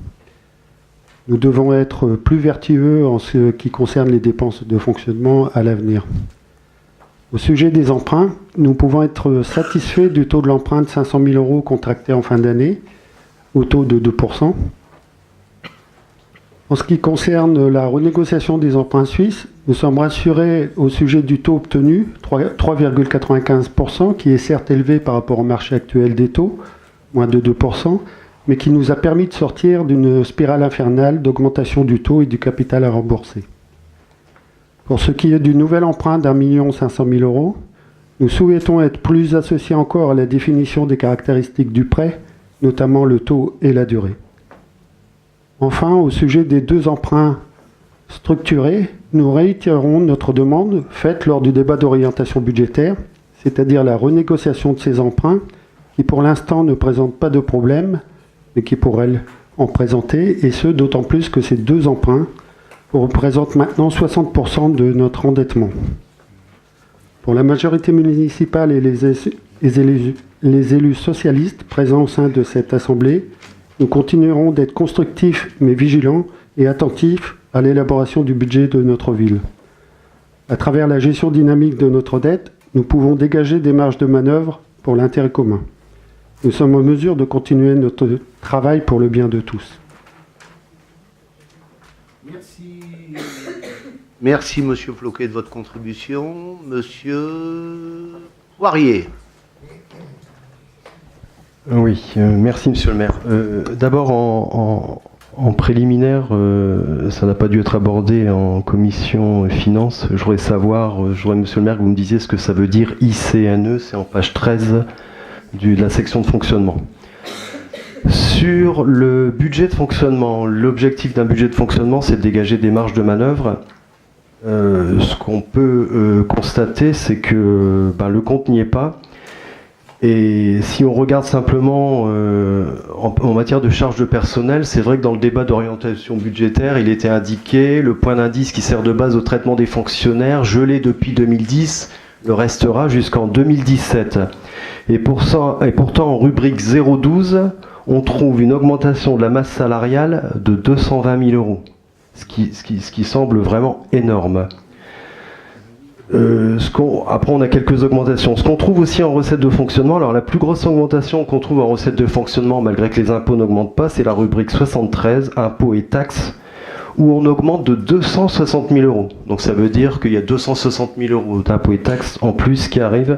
Nous devons être plus vertueux en ce qui concerne les dépenses de fonctionnement à l'avenir. Au sujet des emprunts, nous pouvons être satisfaits du taux de l'emprunt de 500 000 euros contracté en fin d'année, au taux de 2%. En ce qui concerne la renégociation des emprunts suisses, nous sommes rassurés au sujet du taux obtenu, 3,95%, qui est certes élevé par rapport au marché actuel des taux, moins de 2%, mais qui nous a permis de sortir d'une spirale infernale d'augmentation du taux et du capital à rembourser. Pour ce qui est du nouvel emprunt d'1 500 000 euros, nous souhaitons être plus associés encore à la définition des caractéristiques du prêt, notamment le taux et la durée. Enfin, au sujet des 2 emprunts structurés, nous réitérons notre demande faite lors du débat d'orientation budgétaire, c'est-à-dire la renégociation de ces emprunts qui pour l'instant ne présentent pas de problème, mais qui pourraient en présenter, et ce d'autant plus que ces 2 emprunts représentent maintenant 60% de notre endettement. Pour la majorité municipale et les élus socialistes présents au sein de cette Assemblée, nous continuerons d'être constructifs mais vigilants et attentifs à l'élaboration du budget de notre ville. À travers la gestion dynamique de notre dette, nous pouvons dégager des marges de manœuvre pour l'intérêt commun. Nous sommes en mesure de continuer notre travail pour le bien de tous. Merci. Merci, monsieur Floquet, de votre contribution. Monsieur Poirier. Oui, merci monsieur le maire. D'abord en préliminaire, ça n'a pas dû être abordé en commission finance. Je voudrais monsieur le maire que vous me disiez ce que ça veut dire ICNE, c'est en page 13 de la section de fonctionnement. Sur le budget de fonctionnement, l'objectif d'un budget de fonctionnement, c'est de dégager des marges de manœuvre. Ce qu'on peut constater, c'est que le compte n'y est pas. Et si on regarde simplement en matière de charge de personnel, c'est vrai que dans le débat d'orientation budgétaire, il était indiqué le point d'indice qui sert de base au traitement des fonctionnaires, gelé depuis 2010, le restera jusqu'en 2017. Et pourtant, en rubrique 012, on trouve une augmentation de la masse salariale de 220 000 euros, ce qui semble vraiment énorme. Après, on a quelques augmentations. Ce qu'on trouve aussi en recettes de fonctionnement, alors la plus grosse augmentation qu'on trouve en recettes de fonctionnement, malgré que les impôts n'augmentent pas, c'est la rubrique 73, impôts et taxes, où on augmente de 260 000 euros. Donc ça veut dire qu'il y a 260 000 euros d'impôts et taxes en plus qui arrivent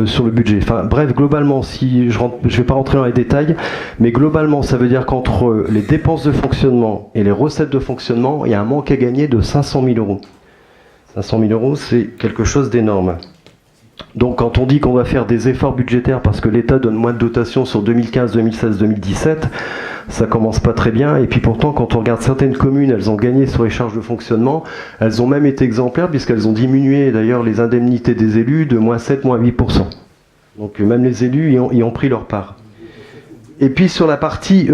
sur le budget. Enfin bref, globalement, je ne vais pas rentrer dans les détails, mais globalement, ça veut dire qu'entre les dépenses de fonctionnement et les recettes de fonctionnement, il y a un manque à gagner de 500 000 euros. 500 000 euros, c'est quelque chose d'énorme. Donc quand on dit qu'on va faire des efforts budgétaires parce que l'État donne moins de dotations sur 2015, 2016, 2017, ça commence pas très bien. Et puis pourtant, quand on regarde certaines communes, elles ont gagné sur les charges de fonctionnement, elles ont même été exemplaires puisqu'elles ont diminué d'ailleurs les indemnités des élus de moins 7, moins 8%. Donc même les élus y ont pris leur part. Et puis sur la partie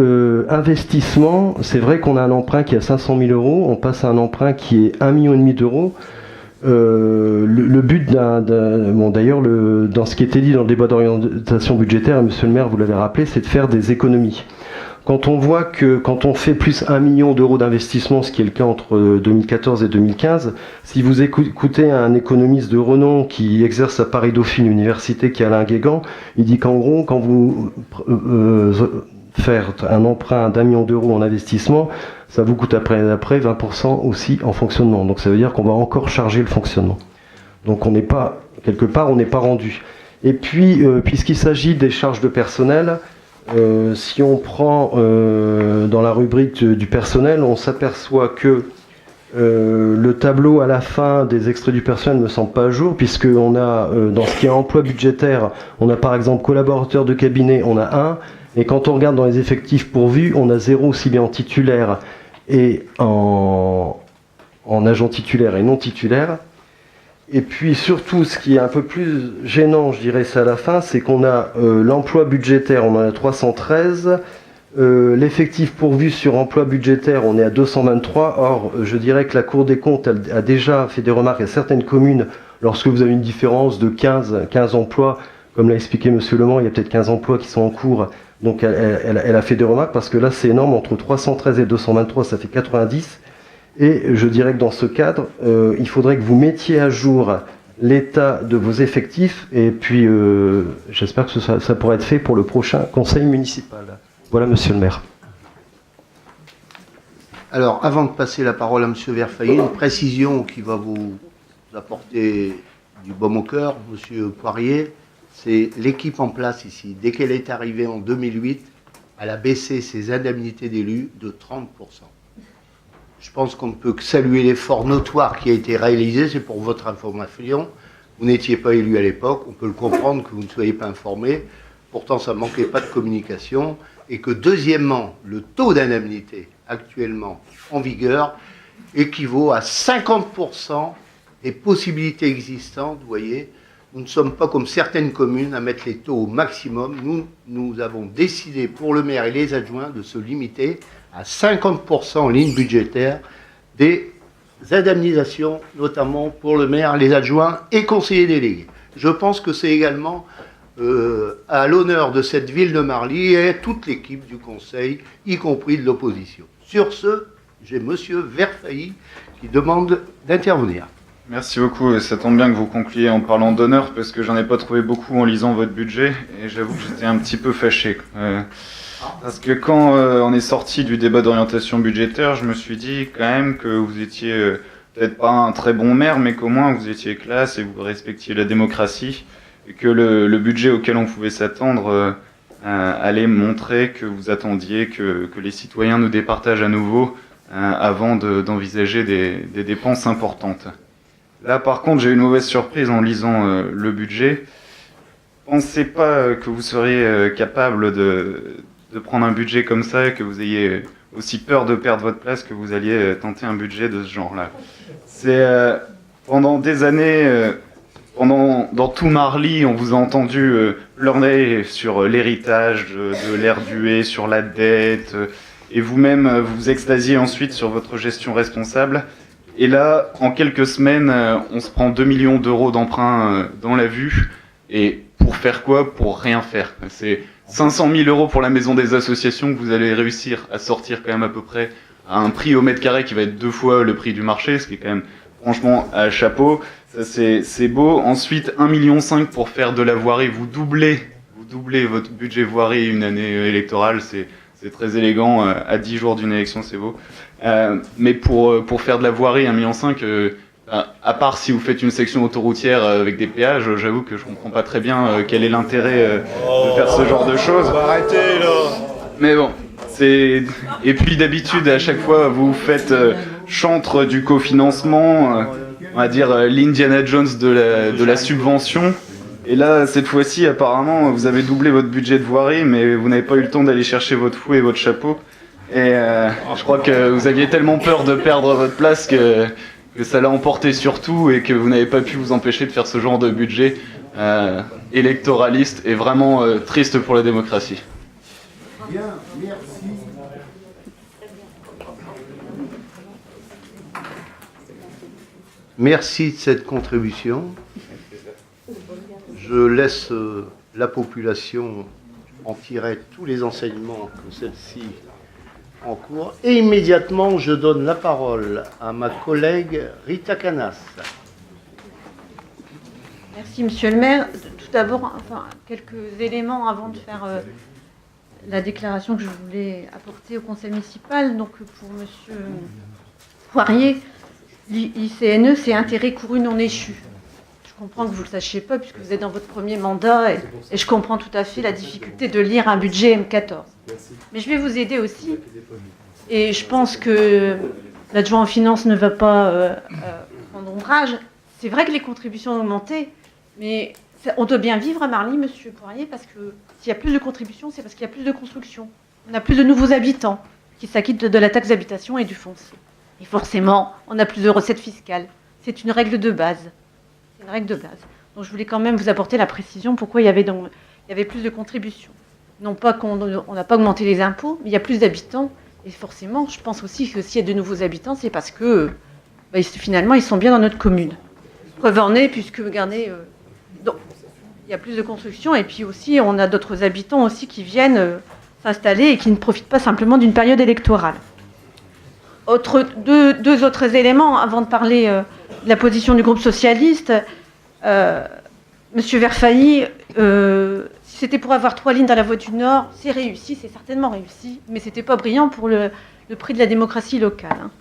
investissement, c'est vrai qu'on a un emprunt qui est à 500 000 euros, on passe à un emprunt qui est 1,5 million d'euros. Le but d'ailleurs, dans ce qui était dit dans le débat d'orientation budgétaire, et monsieur le maire, vous l'avez rappelé, c'est de faire des économies. quand on voit que quand on fait plus 1 million d'euros d'investissement, ce qui est le cas entre 2014 et 2015, si vous écoutez un économiste de renom qui exerce à Paris-Dauphine Université, qui est Alain Guégan, il dit qu'en gros, quand vous faites un emprunt d'1 million d'euros en investissement, ça vous coûte après 20% aussi en fonctionnement. Donc ça veut dire qu'on va encore charger le fonctionnement. Donc on n'est pas, quelque part, on n'est pas rendu. Et puis, puisqu'il s'agit des charges de personnel, si on prend dans la rubrique du personnel, on s'aperçoit que le tableau à la fin des extraits du personnel ne me semble pas à jour, puisqu'on a, dans ce qui est emploi budgétaire, on a par exemple collaborateur de cabinet, on a 1, et quand on regarde dans les effectifs pourvus, on a 0 aussi bien en titulaire et en agent titulaire et non titulaire. Et puis surtout, ce qui est un peu plus gênant, je dirais, c'est à la fin, c'est qu'on a l'emploi budgétaire, on en a 313, l'effectif pourvu sur emploi budgétaire, on est à 223. Or, je dirais que la Cour des comptes a déjà fait des remarques à certaines communes, lorsque vous avez une différence de 15 emplois, comme l'a expliqué M. Lemans, il y a peut-être 15 emplois qui sont en cours, donc elle a fait des remarques, parce que là c'est énorme, entre 313 et 223, ça fait 90. Et je dirais que dans ce cadre, il faudrait que vous mettiez à jour l'état de vos effectifs, et puis j'espère que ça pourra être fait pour le prochain conseil municipal. Voilà, monsieur le maire. Alors, avant de passer la parole à monsieur Verfaillet, une précision qui va vous apporter du baume au cœur, monsieur Poirier, c'est l'équipe en place ici. Dès qu'elle est arrivée en 2008, elle a baissé ses indemnités d'élus de 30%. Je pense qu'on ne peut que saluer l'effort notoire qui a été réalisé. C'est pour votre information. Vous n'étiez pas élu à l'époque. On peut le comprendre que vous ne soyez pas informé. Pourtant, ça ne manquait pas de communication. Et que, deuxièmement, le taux d'indemnité actuellement en vigueur équivaut à 50% des possibilités existantes. Vous voyez, nous ne sommes pas comme certaines communes à mettre les taux au maximum. Nous avons décidé pour le maire et les adjoints de se limiter à 50% en ligne budgétaire des indemnisations, notamment pour le maire, les adjoints et conseillers délégués. Je pense que c'est également à l'honneur de cette ville de Marly et toute l'équipe du conseil, y compris de l'opposition. Sur ce, j'ai monsieur Verfailly qui demande d'intervenir. Merci beaucoup. Ça tombe bien que vous concluiez en parlant d'honneur, parce que j'en ai pas trouvé beaucoup en lisant votre budget, et j'avoue que j'étais un petit peu fâché. Parce que quand on est sorti du débat d'orientation budgétaire, je me suis dit quand même que vous étiez peut-être pas un très bon maire, mais qu'au moins vous étiez classe et vous respectiez la démocratie, et que le budget auquel on pouvait s'attendre allait montrer que vous attendiez que les citoyens nous départagent à nouveau avant d'envisager des dépenses importantes. Là, par contre, j'ai eu une mauvaise surprise en lisant le budget. Pensez pas que vous seriez capable de prendre un budget comme ça et que vous ayez aussi peur de perdre votre place que vous alliez tenter un budget de ce genre-là. C'est pendant des années, dans tout Marly, on vous a entendu pleurer sur l'héritage de l'ère Duhet, sur la dette, et vous-même vous extasiez ensuite sur votre gestion responsable. Et là, en quelques semaines, on se prend 2 millions d'euros d'emprunt dans la vue. Et pour faire quoi? Pour rien faire. C'est 500 000 euros pour la maison des associations que vous allez réussir à sortir quand même à peu près à un prix au mètre carré qui va être 2 fois le prix du marché, ce qui est quand même franchement à chapeau. Ça, c'est beau. Ensuite, 1,5 million pour faire de la voirie. Vous doublez votre budget voirie une année électorale. C'est très élégant. À 10 jours d'une élection, c'est beau. Mais pour faire de la voirie, 1,5 million, à part si vous faites une section autoroutière avec des péages, j'avoue que je comprends pas très bien quel est l'intérêt de faire ce genre de choses. Arrêtez là. Mais bon, et puis d'habitude à chaque fois vous faites chantre du cofinancement, on va dire l'Indiana Jones de la subvention. Et là, cette fois-ci, apparemment, vous avez doublé votre budget de voirie, mais vous n'avez pas eu le temps d'aller chercher votre fouet et votre chapeau. Et je crois que vous aviez tellement peur de perdre votre place que ça l'a emporté sur tout, et que vous n'avez pas pu vous empêcher de faire ce genre de budget électoraliste et vraiment triste pour la démocratie. Bien, merci. Merci de cette contribution. Je laisse la population en tirait tous les enseignements que celle-ci en cours. Et immédiatement, je donne la parole à ma collègue Rita Canas. Merci, Monsieur le maire. Tout d'abord, quelques éléments avant de faire la déclaration que je voulais apporter au conseil municipal. Donc, pour Monsieur Poirier, l'ICNE, c'est intérêt couru non échu. Je comprends que vous ne le sachiez pas, puisque vous êtes dans votre premier mandat, et je comprends tout à fait la difficulté de lire un budget M14. Mais je vais vous aider aussi, et je pense que l'adjoint aux finances ne va pas prendre ombrage. C'est vrai que les contributions ont augmenté, mais on doit bien vivre à Marly, Monsieur Poirier, parce que s'il y a plus de contributions, c'est parce qu'il y a plus de construction. On a plus de nouveaux habitants qui s'acquittent de la taxe d'habitation et du foncier. Et forcément, on a plus de recettes fiscales. C'est une règle de base. C'est une règle de base. Donc je voulais quand même vous apporter la précision pourquoi il y avait plus de contributions. Non pas qu'on n'a pas augmenté les impôts, mais il y a plus d'habitants. Et forcément, je pense aussi que s'il y a de nouveaux habitants, c'est parce que finalement, ils sont bien dans notre commune. Preuve en est, puisque regardez, donc, il y a plus de construction, et puis aussi, on a d'autres habitants aussi qui viennent s'installer et qui ne profitent pas simplement d'une période électorale. Deux autres éléments avant de parler de la position du groupe socialiste. Monsieur Verfailly, si c'était pour avoir 3 lignes dans la Voie du Nord, c'est réussi, c'est certainement réussi, mais c'était pas brillant pour le prix de la démocratie locale. Hein.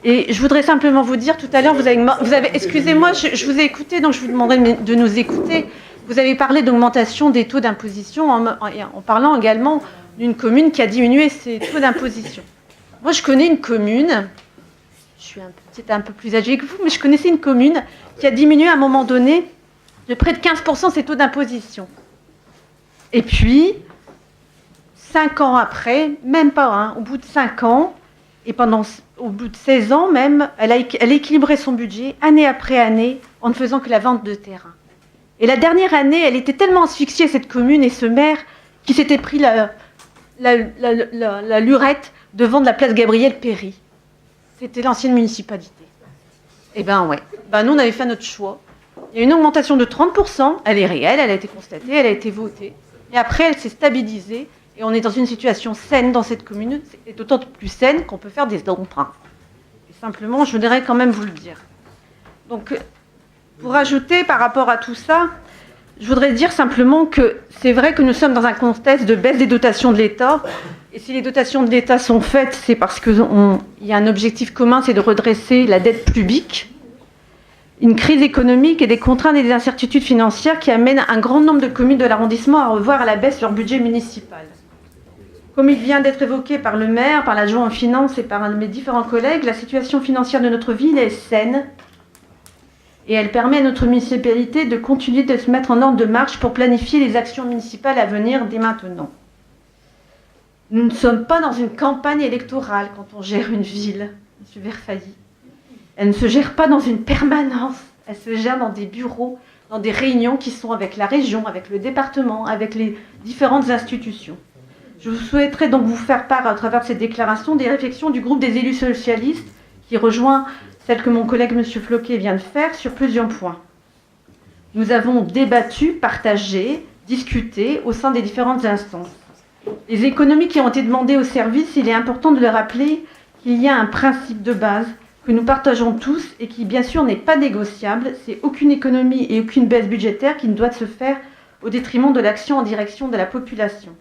Et je voudrais simplement vous dire, tout à l'heure, vous avez excusez-moi, je vous ai écouté, donc je vous demanderai de nous écouter. Vous avez parlé d'augmentation des taux d'imposition en parlant également d'une commune qui a diminué ses taux d'imposition. Moi, je connais une commune, je suis peut-être un peu plus âgée que vous, mais je connaissais une commune qui a diminué à un moment donné de près de 15% ses taux d'imposition. Et puis, 5 ans après, même pas, au bout de 5 ans, et au bout de 16 ans même, elle a équilibré son budget, année après année, en ne faisant que la vente de terrain. Et la dernière année, elle était tellement asphyxiée, cette commune et ce maire, qui s'était pris la lurette de vendre la place Gabriel-Péry. C'était l'ancienne municipalité. Eh bien, ouais. Nous, on avait fait notre choix. Il y a une augmentation de 30%. Elle est réelle, elle a été constatée, elle a été votée. Et après, elle s'est stabilisée. Et on est dans une situation saine dans cette commune. C'est d'autant plus saine qu'on peut faire des emprunts. Et simplement, je voudrais quand même vous le dire. Donc, pour ajouter par rapport à tout ça, je voudrais dire simplement que c'est vrai que nous sommes dans un contexte de baisse des dotations de l'État. Et si les dotations de l'État sont faites, c'est parce qu'il y a un objectif commun, c'est de redresser la dette publique. Une crise économique et des contraintes et des incertitudes financières qui amènent un grand nombre de communes de l'arrondissement à revoir à la baisse leur budget municipal. Comme il vient d'être évoqué par le maire, par l'adjoint aux finances et par mes différents collègues, la situation financière de notre ville est saine et elle permet à notre municipalité de continuer de se mettre en ordre de marche pour planifier les actions municipales à venir dès maintenant. Nous ne sommes pas dans une campagne électorale quand on gère une ville, M. Verfailly. Elle ne se gère pas dans une permanence, elle se gère dans des bureaux, dans des réunions qui sont avec la région, avec le département, avec les différentes institutions. Je souhaiterais donc vous faire part, à travers cette déclaration, des réflexions du groupe des élus socialistes qui rejoint celle que mon collègue M. Floquet vient de faire sur plusieurs points. Nous avons débattu, partagé, discuté au sein des différentes instances. Les économies qui ont été demandées au service, il est important de le rappeler qu'il y a un principe de base que nous partageons tous et qui, bien sûr, n'est pas négociable. C'est aucune économie et aucune baisse budgétaire qui ne doit se faire au détriment de l'action en direction de la population.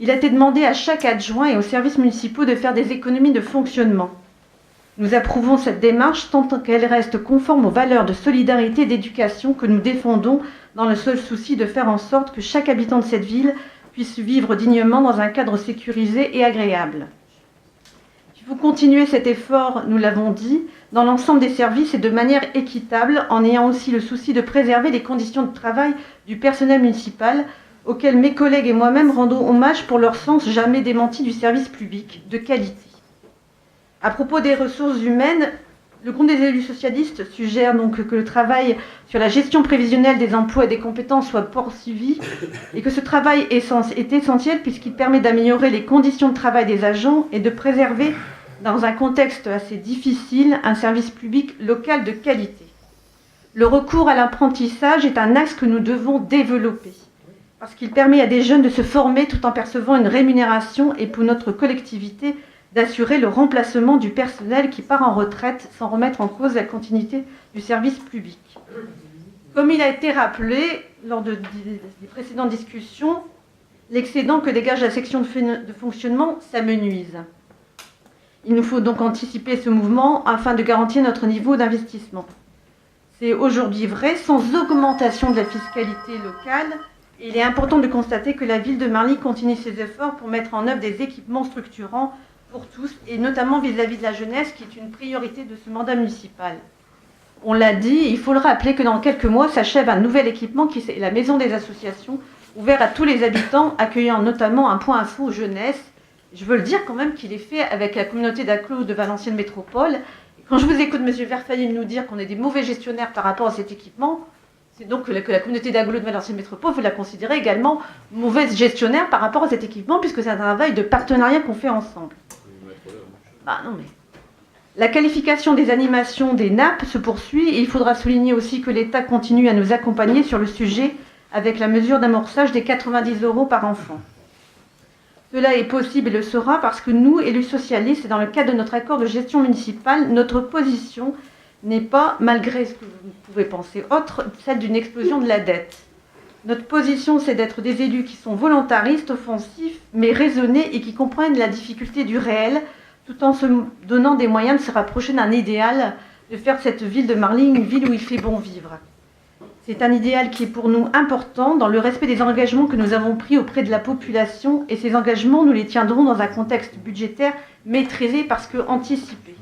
Il a été demandé à chaque adjoint et aux services municipaux de faire des économies de fonctionnement. Nous approuvons cette démarche tant qu'elle reste conforme aux valeurs de solidarité et d'éducation que nous défendons dans le seul souci de faire en sorte que chaque habitant de cette ville puisse vivre dignement dans un cadre sécurisé et agréable. Il faut continuer cet effort, nous l'avons dit, dans l'ensemble des services et de manière équitable, en ayant aussi le souci de préserver les conditions de travail du personnel municipal, auxquels mes collègues et moi-même rendons hommage pour leur sens jamais démenti du service public, de qualité. À propos des ressources humaines, le groupe des élus socialistes suggère donc que le travail sur la gestion prévisionnelle des emplois et des compétences soit poursuivi et que ce travail est essentiel puisqu'il permet d'améliorer les conditions de travail des agents et de préserver, dans un contexte assez difficile, un service public local de qualité. Le recours à l'apprentissage est un axe que nous devons développer. parce qu'il permet à des jeunes de se former tout en percevant une rémunération et pour notre collectivité d'assurer le remplacement du personnel qui part en retraite sans remettre en cause la continuité du service public. Comme il a été rappelé lors des précédentes discussions, l'excédent que dégage la section de fonctionnement s'amenuise. Il nous faut donc anticiper ce mouvement afin de garantir notre niveau d'investissement. C'est aujourd'hui vrai, sans augmentation de la fiscalité locale, et il est important de constater que la ville de Marly continue ses efforts pour mettre en œuvre des équipements structurants pour tous, et notamment vis-à-vis de la jeunesse, qui est une priorité de ce mandat municipal. On l'a dit, il faut le rappeler que dans quelques mois s'achève un nouvel équipement qui est la maison des associations, ouvert à tous les habitants, accueillant notamment un point info jeunesse. Je veux le dire quand même qu'il est fait avec la communauté d'agglo de Valenciennes Métropole. Et quand je vous écoute, M. Verfaillie, nous dire qu'on est des mauvais gestionnaires par rapport à cet équipement, c'est donc que la communauté d'agglo de Valenciennes Métropole, vous la considérez également mauvaise gestionnaire par rapport à cet équipement, puisque c'est un travail de partenariat qu'on fait ensemble. Bah non mais... La qualification des animations des nappes se poursuit et il faudra souligner aussi que l'État continue à nous accompagner sur le sujet avec la mesure d'amorçage des 90 € par enfant. Cela est possible et le sera parce que nous, élus socialistes, et dans le cadre de notre accord de gestion municipale, notre position n'est pas, malgré ce que vous pouvez penser autre, celle d'une explosion de la dette. Notre position, c'est d'être des élus qui sont volontaristes, offensifs, mais raisonnés et qui comprennent la difficulté du réel, tout en se donnant des moyens de se rapprocher d'un idéal, de faire cette ville de Marly une ville où il fait bon vivre. C'est un idéal qui est pour nous important dans le respect des engagements que nous avons pris auprès de la population, et ces engagements, nous les tiendrons dans un contexte budgétaire maîtrisé parce que anticipé.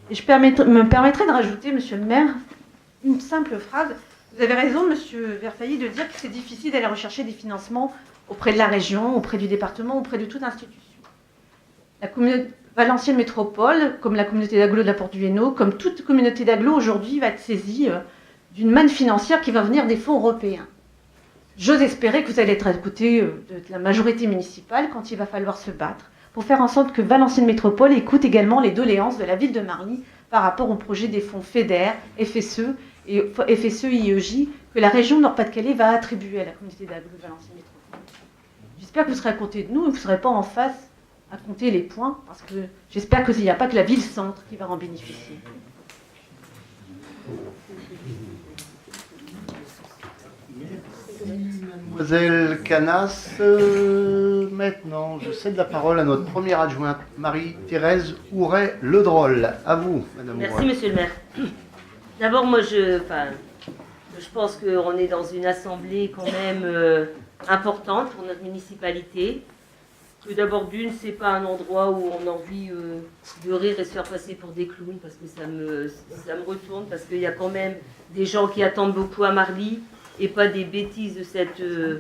Et je me permettrai de rajouter, Monsieur le maire, une simple phrase. Vous avez raison, Monsieur Verfaillie, de dire que c'est difficile d'aller rechercher des financements auprès de la région, auprès du département, auprès de toute institution. La communauté Valenciennes Métropole, comme la communauté d'agglo de la Porte du Hainaut, comme toute communauté d'agglo aujourd'hui, va être saisie d'une manne financière qui va venir des fonds européens. J'ose espérer que vous allez être à côté de la majorité municipale quand il va falloir se battre pour faire en sorte que Valenciennes Métropole écoute également les doléances de la ville de Marly par rapport au projet des fonds FEDER, FSE et FSE-IEJ que la région Nord-Pas-de-Calais va attribuer à la communauté d'agglo de Valenciennes Métropole. J'espère que vous serez à côté de nous et que vous ne serez pas en face à compter les points, parce que j'espère qu'il n'y a pas que la ville-centre qui va en bénéficier. Mademoiselle Canas, maintenant, je cède la parole à notre première adjointe, Marie-Thérèse Ouret-Ledroll. À vous, Madame Ouret. Merci, Monsieur le maire. D'abord, moi, je pense qu'on est dans une assemblée quand même importante pour notre municipalité. Que d'abord d'une, c'est pas un endroit où on a envie de rire et se faire passer pour des clowns, parce que ça me retourne, parce qu'il y a quand même des gens qui attendent beaucoup à Marly, et pas des bêtises de cette... je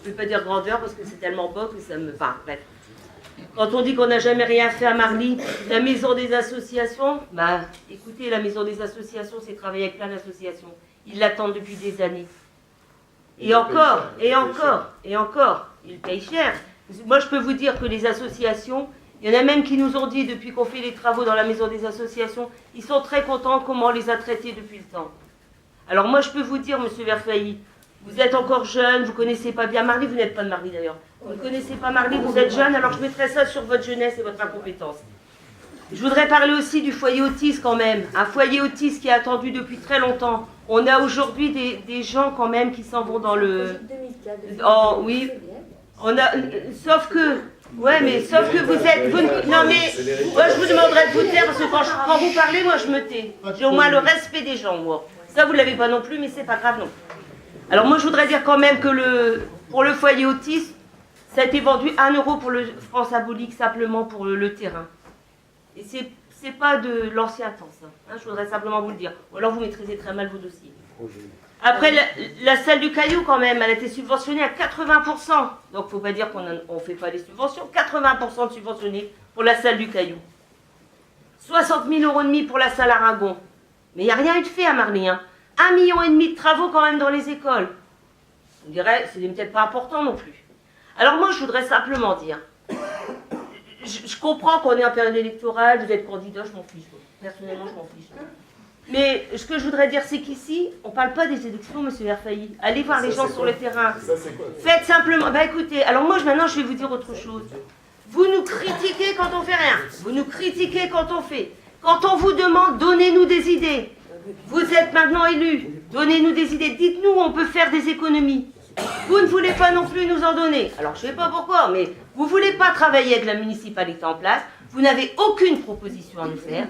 peux pas dire grandeur, parce que c'est tellement bas que ça me... Enfin, bref. Quand on dit qu'on n'a jamais rien fait à Marly, la maison des associations, bah, écoutez, la maison des associations, c'est travailler avec plein d'associations. Ils l'attendent depuis des années. Et encore, ils payent cher. Moi, je peux vous dire que les associations, il y en a même qui nous ont dit, depuis qu'on fait les travaux dans la maison des associations, ils sont très contents comment on les a traités depuis le temps. Alors moi, je peux vous dire, Monsieur Verfaillie, vous êtes encore jeune, vous ne connaissez pas bien Marly, vous n'êtes pas de Marly d'ailleurs. Vous ne connaissez pas Marly, vous êtes jeune, alors je mettrai ça sur votre jeunesse et votre incompétence. Je voudrais parler aussi du foyer autiste quand même. Un foyer autiste qui est attendu depuis très longtemps. On a aujourd'hui des gens quand même qui s'en vont dans le... Oh oui. On a... Sauf que... Ouais, mais sauf que vous êtes... Non mais... Moi, je vous demanderai de vous taire parce que quand vous parlez, moi, je me tais. J'ai au moins le respect des gens, moi. Ça, vous ne l'avez pas non plus, mais c'est pas grave non plus. Alors moi, je voudrais dire quand même que pour le foyer autiste, ça a été vendu 1 € pour le franc symbolique, simplement pour le terrain. Et c'est pas de l'ancien temps, ça. Hein, je voudrais simplement vous le dire. Ou alors vous maîtrisez très mal vos dossiers. Après, la salle du Caillou, quand même, elle a été subventionnée à 80%. Donc, faut pas dire qu'on ne fait pas les subventions. 80% de subventionnés pour la salle du Caillou. 60 000 € pour la salle Aragon. Mais il n'y a rien eu de fait à Marly. Hein. 1,5 million de travaux quand même dans les écoles. On dirait, c'est peut-être pas important non plus. Alors moi, je voudrais simplement dire, je comprends qu'on est en période électorale, vous êtes candidat, je m'en fiche. Personnellement, je m'en fiche. Mais ce que je voudrais dire, c'est qu'ici, on ne parle pas des élections, monsieur Verfailly. Allez voir les gens sur le terrain. Faites simplement... Bah écoutez, alors moi, maintenant, je vais vous dire autre chose. Vous nous critiquez quand on fait rien. Vous nous critiquez quand on fait. Quand on vous demande, donnez-nous des idées. Vous êtes maintenant élus. Donnez-nous des idées. Dites-nous où on peut faire des économies. Vous ne voulez pas non plus nous en donner. Alors, je ne sais pas pourquoi, mais vous ne voulez pas travailler avec la municipalité en place. Vous n'avez aucune proposition à nous faire.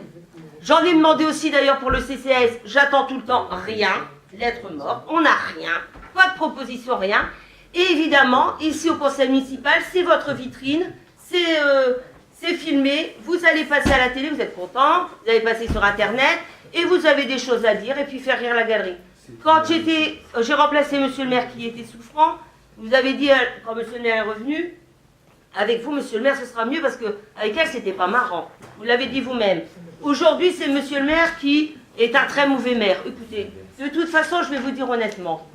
J'en ai demandé aussi d'ailleurs pour le CCAS. J'attends tout le temps rien. Lettre morte. On n'a rien. Pas de proposition, rien. Et évidemment, ici au conseil municipal, c'est votre vitrine. C'est filmé. Vous allez passer à la télé, vous êtes content. Vous allez passer sur Internet. Et vous avez des choses à dire et puis faire rire la galerie. Quand j'ai remplacé monsieur le maire qui était souffrant, vous avez dit, quand monsieur le maire est revenu, avec vous, monsieur le maire, ce sera mieux parce qu'avec elle, c'était pas marrant. Vous l'avez dit vous-même. Aujourd'hui, c'est monsieur le maire qui est un très mauvais maire. Écoutez, de toute façon, je vais vous dire honnêtement,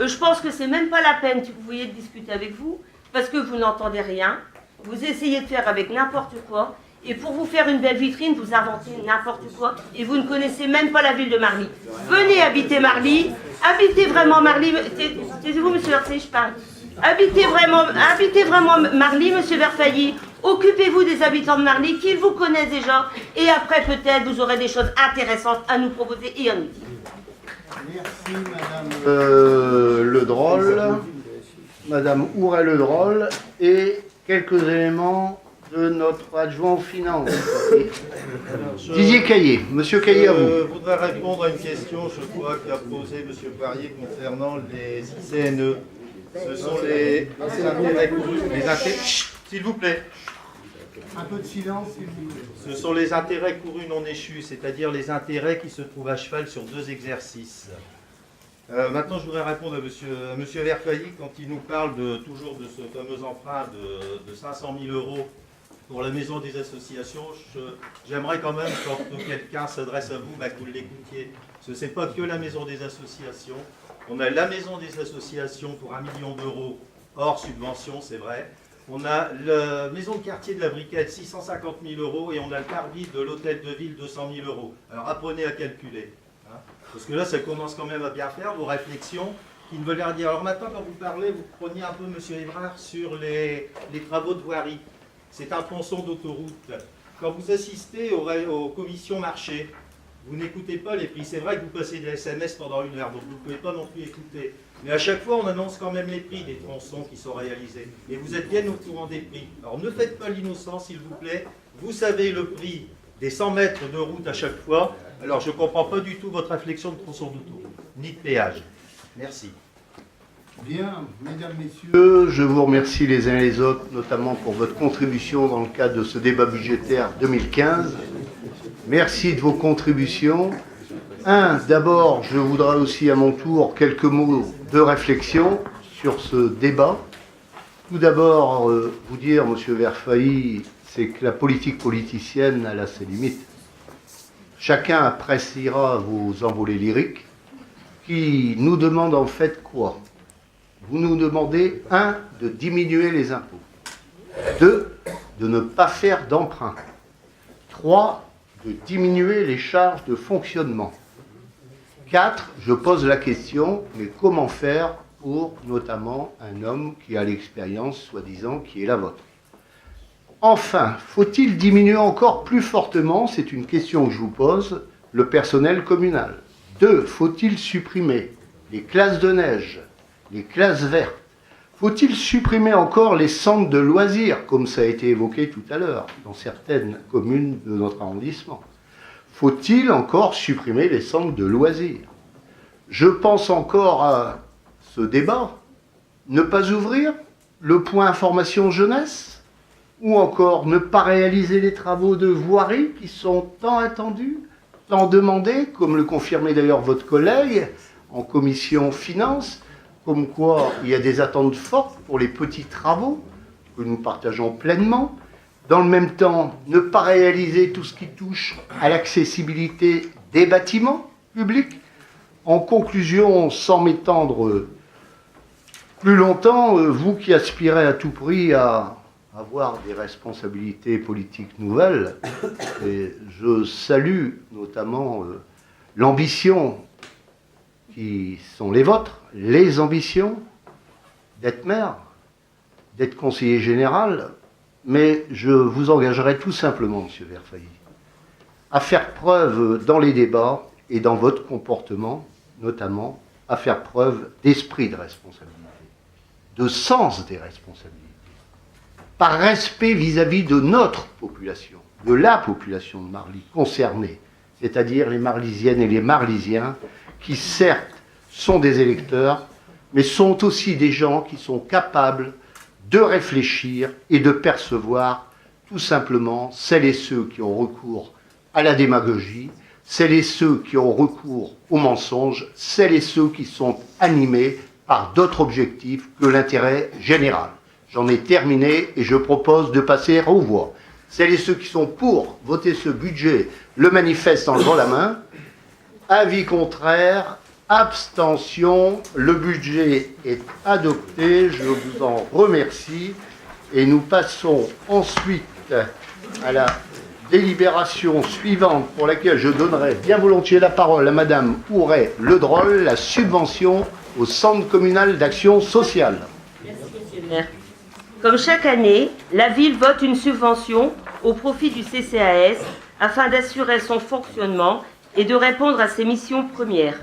je pense que c'est même pas la peine que vous voyez de discuter avec vous parce que vous n'entendez rien. Vous essayez de faire avec n'importe quoi. Et pour vous faire une belle vitrine, vous inventez n'importe quoi. Et vous ne connaissez même pas la ville de Marly. Venez habiter Marly. Habitez vraiment Marly. Taisez-vous, monsieur Verfailly, je parle. Habitez vraiment Marly, monsieur Verfailly. Occupez-vous des habitants de Marly, qu'ils vous connaissent déjà. Et après, peut-être, vous aurez des choses intéressantes à nous proposer et à nous dire. Merci, madame Le Drôle. Madame Ouret-Le Drôle. Et quelques éléments de notre adjoint aux finances. Didier Caillé. Monsieur Caillé, à vous. Je voudrais répondre à une question, je crois, qu'a posée monsieur Poirier concernant les ICNE. Ce sont les intérêts courus. S'il vous plaît. Un peu de silence, s'il vous plaît. Ce sont les intérêts courus non échus, c'est-à-dire les intérêts qui se trouvent à cheval sur 2 exercices. Maintenant, je voudrais répondre à monsieur Verfailly quand il nous parle toujours de ce fameux emprunt de 500 000 € pour la maison des associations. J'aimerais quand même, quand quelqu'un s'adresse à vous, que vous l'écoutiez. Ce n'est pas que la maison des associations. On a la maison des associations pour 1 million d'euros hors subvention, c'est vrai. On a la maison de quartier de la Briquette, 650 000 € et on a le parvis de l'hôtel de ville, 200 000 €. Alors apprenez à calculer. Hein, parce que là, ça commence quand même à bien faire, vos réflexions qui ne veulent rien dire. Alors maintenant, quand vous parlez, vous preniez un peu, monsieur Évrard, sur les travaux de voirie. C'est un tronçon d'autoroute. Quand vous assistez aux commissions marché, vous n'écoutez pas les prix. C'est vrai que vous passez des SMS pendant 1 heure, donc vous ne pouvez pas non plus écouter. Mais à chaque fois, on annonce quand même les prix des tronçons qui sont réalisés. Et vous êtes bien au courant des prix. Alors ne faites pas l'innocent, s'il vous plaît. Vous savez le prix des 100 mètres de route à chaque fois. Alors je ne comprends pas du tout votre réflexion de tronçon d'autoroute, ni de péage. Merci. Bien, mesdames, messieurs, je vous remercie les uns et les autres, notamment pour votre contribution dans le cadre de ce débat budgétaire 2015. Merci de vos contributions. D'abord, je voudrais aussi à mon tour quelques mots de réflexion sur ce débat. Tout d'abord, vous dire, monsieur Verfailly, c'est que la politique politicienne, elle a ses limites. Chacun appréciera vos envolées lyriques qui nous demandent en fait quoi ? Vous nous demandez, 1, de diminuer les impôts. 2, de ne pas faire d'emprunt. 3, de diminuer les charges de fonctionnement. 4, je pose la question, mais comment faire pour notamment un homme qui a l'expérience, soi-disant, qui est la vôtre. Enfin, faut-il diminuer encore plus fortement, c'est une question que je vous pose, le personnel communal. 2, faut-il supprimer les classes de neige, les classes vertes? Faut-il supprimer encore les centres de loisirs, comme ça a été évoqué tout à l'heure, dans certaines communes de notre arrondissement? Faut-il encore supprimer les centres de loisirs? Je pense encore à ce débat. Ne pas ouvrir le point information jeunesse? Ou encore ne pas réaliser les travaux de voirie qui sont tant attendus, tant demandés, comme le confirmait d'ailleurs votre collègue en commission finances, comme quoi il y a des attentes fortes pour les petits travaux que nous partageons pleinement. Dans le même temps, ne pas réaliser tout ce qui touche à l'accessibilité des bâtiments publics. En conclusion, sans m'étendre plus longtemps, vous qui aspirez à tout prix à avoir des responsabilités politiques nouvelles, et je salue notamment l'ambition qui sont les vôtres, les ambitions d'être maire, d'être conseiller général, mais je vous engagerai tout simplement, M. Verfailly, à faire preuve dans les débats et dans votre comportement, notamment, à faire preuve d'esprit de responsabilité, de sens des responsabilités, par respect vis-à-vis de notre population, de la population de Marly concernée, c'est-à-dire les Marlysiennes et les Marlysiens, qui certes sont des électeurs, mais sont aussi des gens qui sont capables de réfléchir et de percevoir tout simplement celles et ceux qui ont recours à la démagogie, celles et ceux qui ont recours au mensonge, celles et ceux qui sont animés par d'autres objectifs que l'intérêt général. J'en ai terminé et je propose de passer aux voix. Celles et ceux qui sont pour voter ce budget le manifestent en levant la main. Avis contraire, abstention, le budget est adopté, je vous en remercie. Et nous passons ensuite à la délibération suivante pour laquelle je donnerai bien volontiers la parole à Madame Houret-Ledroll, la subvention au Centre communal d'action sociale. Merci, Monsieur le maire. Comme chaque année, la ville vote une subvention au profit du CCAS afin d'assurer son fonctionnement et de répondre à ses missions premières.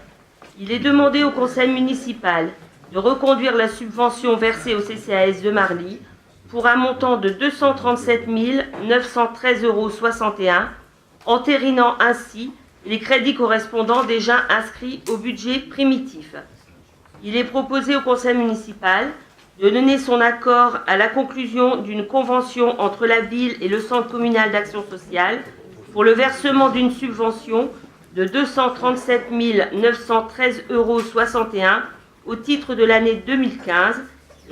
Il est demandé au conseil municipal de reconduire la subvention versée au CCAS de Marly pour un montant de 237 913,61 €, entérinant ainsi les crédits correspondants déjà inscrits au budget primitif. Il est proposé au conseil municipal de donner son accord à la conclusion d'une convention entre la ville et le Centre communal d'action sociale pour le versement d'une subvention de 237 913,61 € au titre de l'année 2015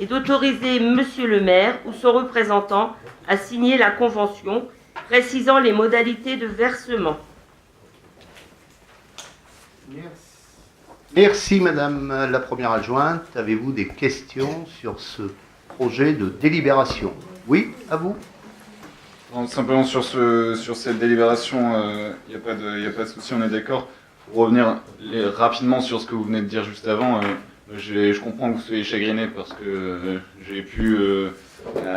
et d'autoriser Monsieur le maire ou son représentant à signer la convention précisant les modalités de versement. Merci Madame la première adjointe. Avez-vous des questions sur ce projet de délibération? Oui, à vous. Non, simplement sur cette délibération, il n'y a pas de souci, on est d'accord. Pour revenir rapidement sur ce que vous venez de dire juste avant, je comprends que vous soyez chagriné parce que j'ai pu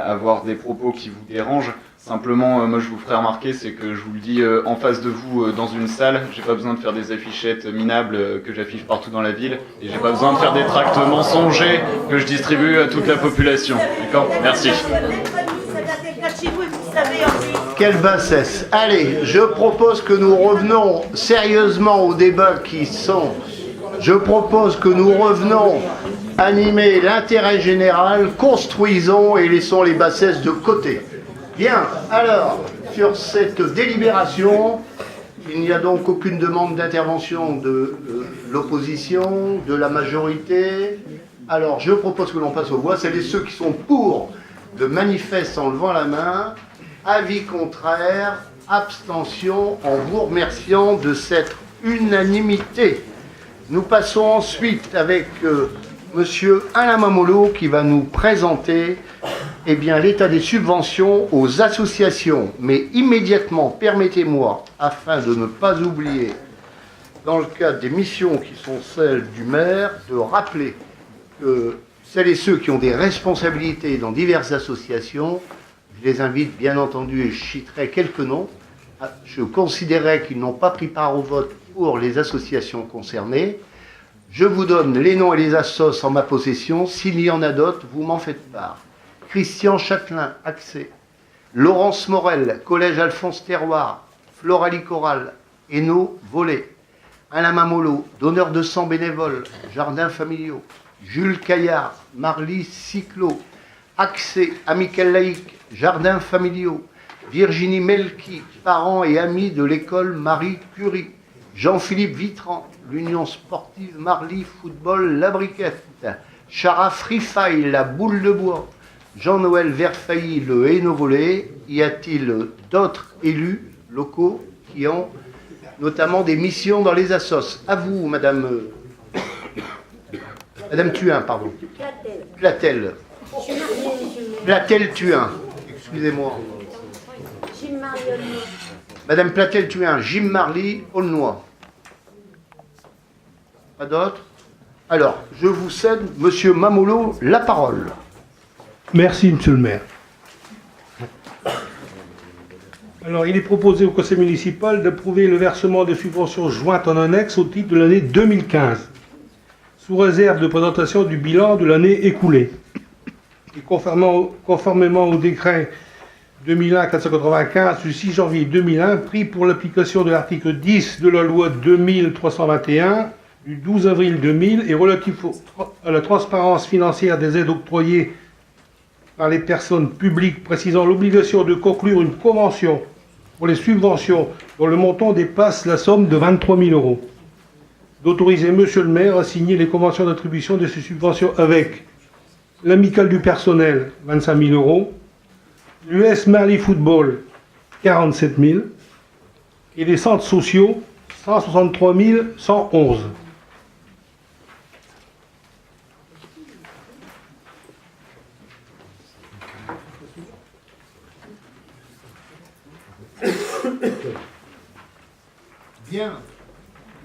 avoir des propos qui vous dérangent. Simplement, moi je vous ferai remarquer, c'est que je vous le dis en face de vous dans une salle, j'ai pas besoin de faire des affichettes minables que j'affiche partout dans la ville, et j'ai pas besoin de faire des tracts mensongers que je distribue à toute la population. D'accord? Merci. Quelle bassesse. Allez, je propose que nous revenons sérieusement aux débats qui sont... Je propose que nous revenons animer l'intérêt général, construisons et laissons les bassesses de côté. Bien, alors, sur cette délibération, il n'y a donc aucune demande d'intervention de l'opposition, de la majorité. Alors, je propose que l'on passe aux voix. C'est ceux qui sont pour le manifeste en levant la main. Avis contraire, abstention, en vous remerciant de cette unanimité. Nous passons ensuite avec Monsieur Alain Mamolo qui va nous présenter l'état des subventions aux associations. Mais immédiatement, permettez-moi, afin de ne pas oublier, dans le cadre des missions qui sont celles du maire, de rappeler que celles et ceux qui ont des responsabilités dans diverses associations, je les invite bien entendu, et je citerai quelques noms, je considérais qu'ils n'ont pas pris part au vote pour les associations concernées. Je vous donne les noms et les assos en ma possession. S'il y en a d'autres, vous m'en faites part. Christian Châtelain, accès. Laurence Morel, Collège Alphonse Terroir. Floralie Choral, Hainaut, Volet. Alain Mamolo, donneur de sang bénévole, Jardins familiaux. Jules Caillard, Marly Cyclo. Accès, Amicale laïque, Jardins familiaux. Virginie Melki, parents et amis de l'école Marie Curie. Jean-Philippe Vitran, l'Union sportive Marly Football La Briquette. Chara Frifaille, la boule de bois. Jean-Noël Verfailly, le Hainaut Volet. Y a-t-il d'autres élus locaux qui ont notamment des missions dans les assos? À vous, Madame Thuin, pardon. Platel. Platel-Thuin, excusez-moi. Madame Platel-Thuin, Jim Marly, Aulnois. Pas d'autres? Alors, je vous cède, monsieur Mamolo, la parole. Merci, monsieur le maire. Alors, il est proposé au conseil municipal d'approuver le versement des subventions jointes en annexe au titre de l'année 2015, sous réserve de présentation du bilan de l'année écoulée. Et conformément au décret 2001-495 du 6 janvier 2001, pris pour l'application de l'article 10 de la loi 2321 du 12 avril 2000 et relatif à la transparence financière des aides octroyées par les personnes publiques, précisant l'obligation de conclure une convention pour les subventions dont le montant dépasse la somme de 23 000 euros. D'autoriser monsieur le maire à signer les conventions d'attribution de ces subventions avec l'amicale du personnel, 25 000 euros, l'US Marly Football, 47 000, et les centres sociaux, 163 111. Bien.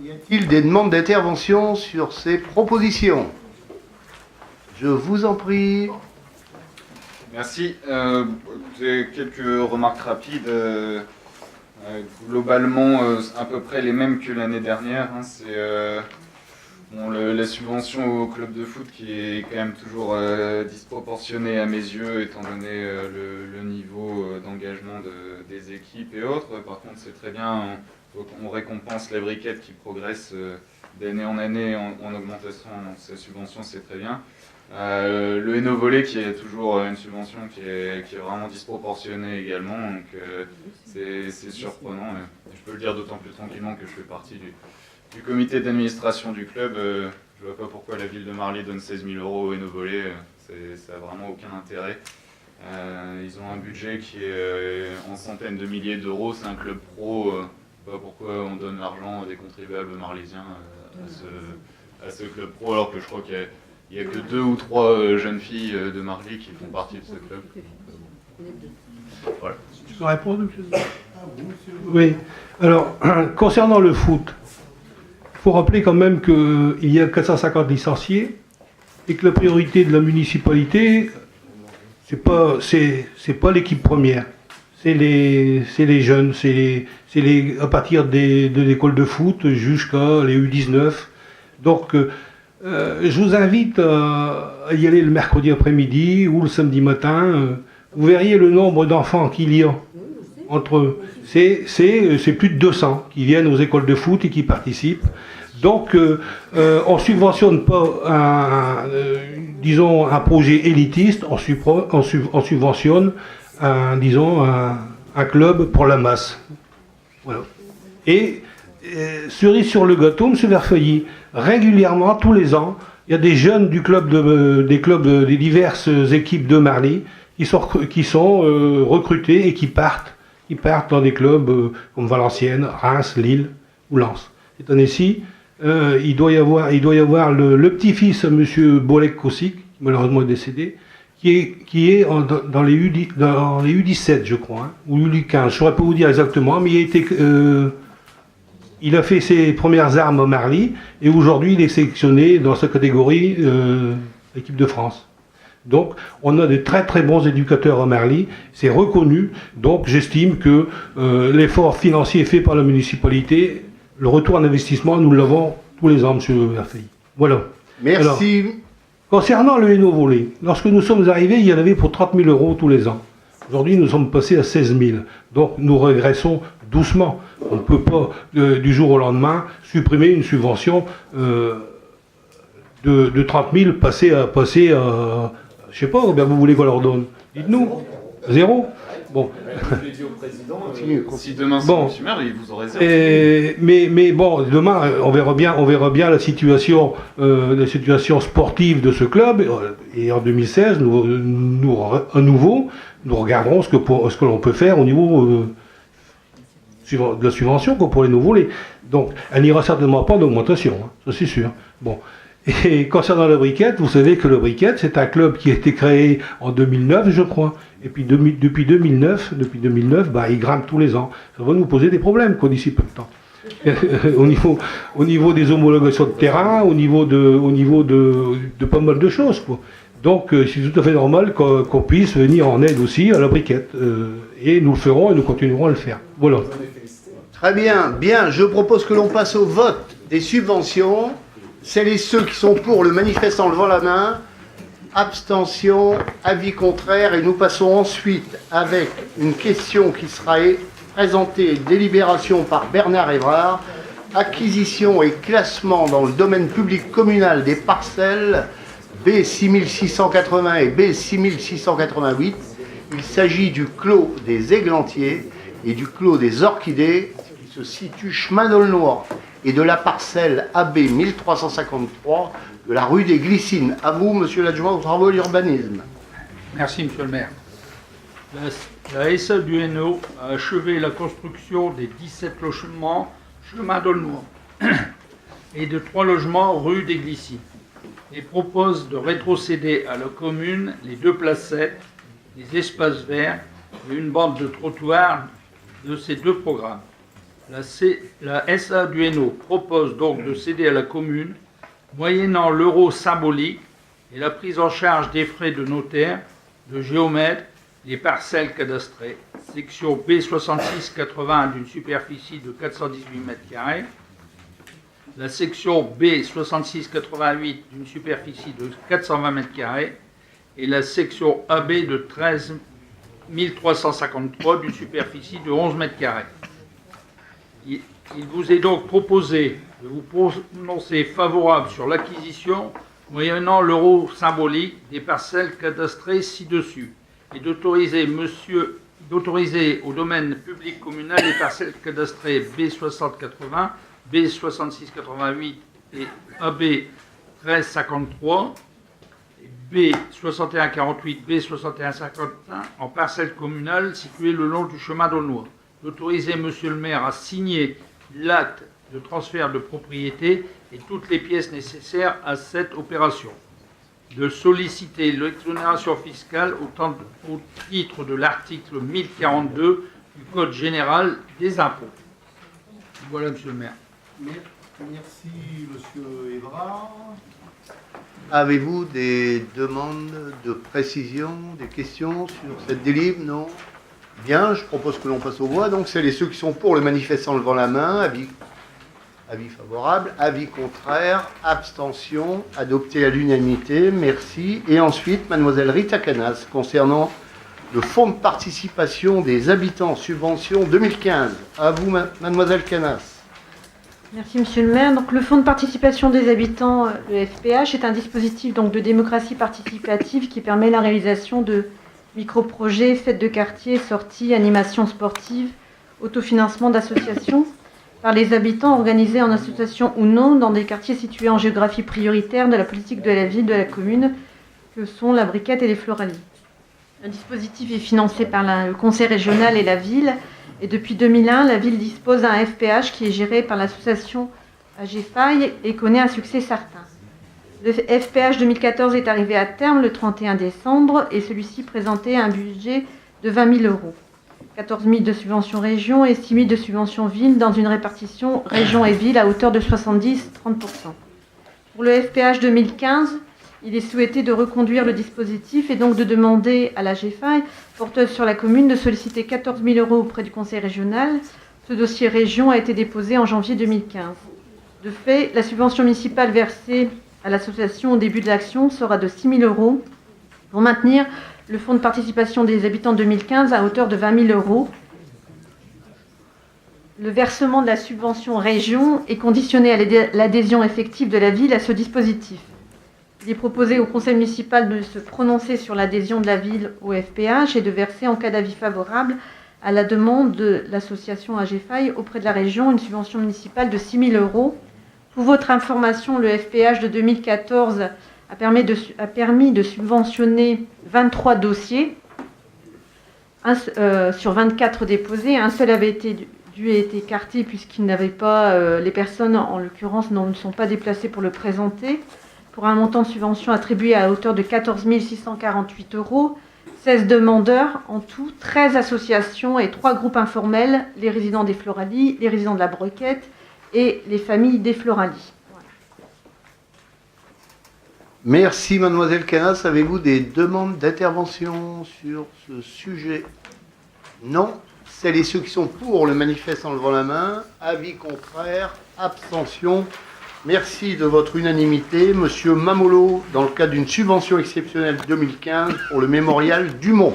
Y a-t-il des demandes d'intervention sur ces propositions? Je vous en prie. Merci. Écoutez, quelques remarques rapides. Globalement, à peu près les mêmes que l'année dernière. Hein. C'est la subvention au club de foot qui est quand même toujours disproportionnée à mes yeux, étant donné le niveau d'engagement des équipes et autres. Par contre, c'est très bien. On récompense les briquettes qui progressent d'année en année en augmentation ces subventions, c'est très bien. Le Hainaut Volley qui est toujours une subvention qui est vraiment disproportionnée également, donc c'est surprenant. Je peux le dire d'autant plus tranquillement que je fais partie du comité d'administration du club. Je vois pas pourquoi la ville de Marly donne 16 000 euros au Hainaut Volley, ça n'a vraiment aucun intérêt. Ils ont un budget qui est en centaines de milliers d'euros, c'est un club pro. Je sais pas pourquoi on donne l'argent des contribuables marlysiens à ce club pro, alors que je crois qu'il n'y a que 2 ou 3 jeunes filles de Marly qui font partie de ce club. Voilà. Tu peux répondre, monsieur? Oui. Alors, concernant le foot, il faut rappeler quand même qu'il y a 450 licenciés et que la priorité de la municipalité, c'est pas l'équipe première. C'est les jeunes, à partir de l'école de foot jusqu'à les U19. Donc, je vous invite à y aller le mercredi après-midi ou le samedi matin. Vous verriez le nombre d'enfants qu'il y a entre eux. C'est plus de 200 qui viennent aux écoles de foot et qui participent. Donc, on ne subventionne pas un projet élitiste, on subventionne un club pour la masse. Voilà. Et cerise sur le gâteau, M. Verfeuilly, régulièrement, tous les ans, il y a des jeunes des diverses équipes de Marly qui sont recrutés et qui partent dans des clubs comme Valenciennes, Reims, Lille ou Lens. Cette année-ci, il doit y avoir le petit-fils, M. Bolek-Kossik, qui malheureusement est décédé, qui est dans les U17, je crois, hein, ou U15, je ne saurais pas vous dire exactement, mais il a fait ses premières armes à Marly, et aujourd'hui il est sélectionné dans sa catégorie équipe de France. Donc on a des très très bons éducateurs à Marly, c'est reconnu, donc j'estime que l'effort financier fait par la municipalité, le retour en investissement, nous l'avons tous les ans, M. Verfeuilly. Voilà. Merci. Alors, concernant le Hainaut Volley, lorsque nous sommes arrivés, il y en avait pour 30 000 euros tous les ans. Aujourd'hui, nous sommes passés à 16 000. Donc, nous régressons doucement. On ne peut pas, du jour au lendemain, supprimer une subvention de 30 000, passer à je sais pas, combien vous voulez qu'on leur donne. Dites-nous. 0. Bon. Je l'ai dit au président, si demain c'est bon. M. maire, il vous aurait 0. Mais bon, demain, on verra bien la situation sportive de ce club. Et en 2016, à nouveau, nous regarderons ce que l'on peut faire au niveau de la subvention pour les nouveaux volley. Donc, elle n'ira certainement pas en augmentation, hein, ça c'est sûr. Bon. Et concernant le Briquette, vous savez que le Briquette, c'est un club qui a été créé en 2009, je crois. Et puis depuis 2009, il grimpe tous les ans. Ça va nous poser des problèmes d'ici peu de temps. au niveau des homologations de terrain, au niveau de pas mal de choses, quoi. Donc c'est tout à fait normal qu'on puisse venir en aide aussi à la briquette. Et nous le ferons et nous continuerons à le faire. Voilà. Très bien, bien. Je propose que l'on passe au vote des subventions. Celles et ceux qui sont pour le manifeste en levant la main. Abstention, avis contraire. Et nous passons ensuite avec une question qui sera présentée, délibération par Bernard Évrard. Acquisition et classement dans le domaine public communal des parcelles B6680 et B6688. Il s'agit du clos des Églantiers et du clos des Orchidées qui se situe chemin d'Aulnoy et de la parcelle AB 1353 de la rue des Glycines. À vous, monsieur l'adjoint aux travaux et l'urbanisme. Merci, monsieur le maire. La SA du NO a achevé la construction des 17 logements chemin d'Aulnoy et de 3 logements rue des Glycines et propose de rétrocéder à la commune les 2 placettes, les espaces verts et une bande de trottoir de ces 2 programmes. La SA du NO propose donc de céder à la commune, moyennant l'euro symbolique et la prise en charge des frais de notaire, de géomètre, les parcelles cadastrées, section B6680 d'une superficie de 418 m², la section B6688 d'une superficie de 420 m² et la section AB de 13 353 d'une superficie de 11 m². Il vous est donc proposé de vous prononcer favorable sur l'acquisition, moyennant l'euro symbolique, des parcelles cadastrées ci-dessus, et d'autoriser au domaine public communal les parcelles cadastrées B6080, B6688 et AB 1353, B6148, B6151 en parcelles communales situées le long du chemin d'Aulnoy. D'autoriser monsieur le maire à signer l'acte de transfert de propriété et toutes les pièces nécessaires à cette opération. De solliciter l'exonération fiscale au titre de l'article 1042 du Code général des impôts. Voilà, monsieur le maire. Merci, monsieur Évrard. Avez-vous des demandes de précision, des questions sur cette délibération? Non. Bien, je propose que l'on passe aux voix. Donc, celles et ceux qui sont pour le manifeste en levant la main, avis favorable, avis contraire, abstention, adopté à l'unanimité, merci. Et ensuite, mademoiselle Rita Canas, concernant le fonds de participation des habitants subvention 2015. À vous, mademoiselle Canas. Merci, monsieur le maire. Donc, le fonds de participation des habitants, le FPH, est un dispositif donc, de démocratie participative qui permet la réalisation de micro-projets, fêtes de quartier, sorties, animations sportives, autofinancement d'associations par les habitants organisés en association ou non dans des quartiers situés en géographie prioritaire de la politique de la ville, de la commune, que sont la Briquette et les Floralies. Un dispositif est financé par le conseil régional et la ville. Et depuis 2001, la ville dispose d'un FPH qui est géré par l'association AGFAI et connaît un succès certain. Le FPH 2014 est arrivé à terme le 31 décembre et celui-ci présentait un budget de 20 000 euros. 14 000 de subventions région et 6 000 de subventions ville dans une répartition région et ville à hauteur de 70-30%. Pour le FPH 2015, il est souhaité de reconduire le dispositif et donc de demander à la GFAI, porteuse sur la commune, de solliciter 14 000 euros auprès du conseil régional. Ce dossier région a été déposé en janvier 2015. De fait, la subvention municipale versée à l'association au début de l'action sera de 6 000 euros pour maintenir le fonds de participation des habitants 2015 à hauteur de 20 000 euros. Le versement de la subvention région est conditionné à l'adhésion effective de la ville à ce dispositif. Il est proposé au conseil municipal de se prononcer sur l'adhésion de la ville au FPH et de verser, en cas d'avis favorable, à la demande de l'association AGFAI auprès de la région, une subvention municipale de 6 000 euros. Pour votre information, le FPH de 2014 a permis de subventionner 23 dossiers sur 24 déposés. Un seul avait été écarté puisqu'il n'avait pas, les personnes en l'occurrence ne sont pas déplacées pour le présenter, pour un montant de subvention attribué à hauteur de 14 648 euros. 16 demandeurs en tout, 13 associations et 3 groupes informels, les résidents des Floralies, les résidents de la Broquette et les familles des Floralies. Voilà. Merci, mademoiselle Canas. Avez-vous des demandes d'intervention sur ce sujet? Non. Celles et ceux qui sont pour le manifeste en levant la main. Avis contraire, abstention. Merci de votre unanimité. Monsieur Mamolo, dans le cadre d'une subvention exceptionnelle 2015 pour le mémorial Dumont.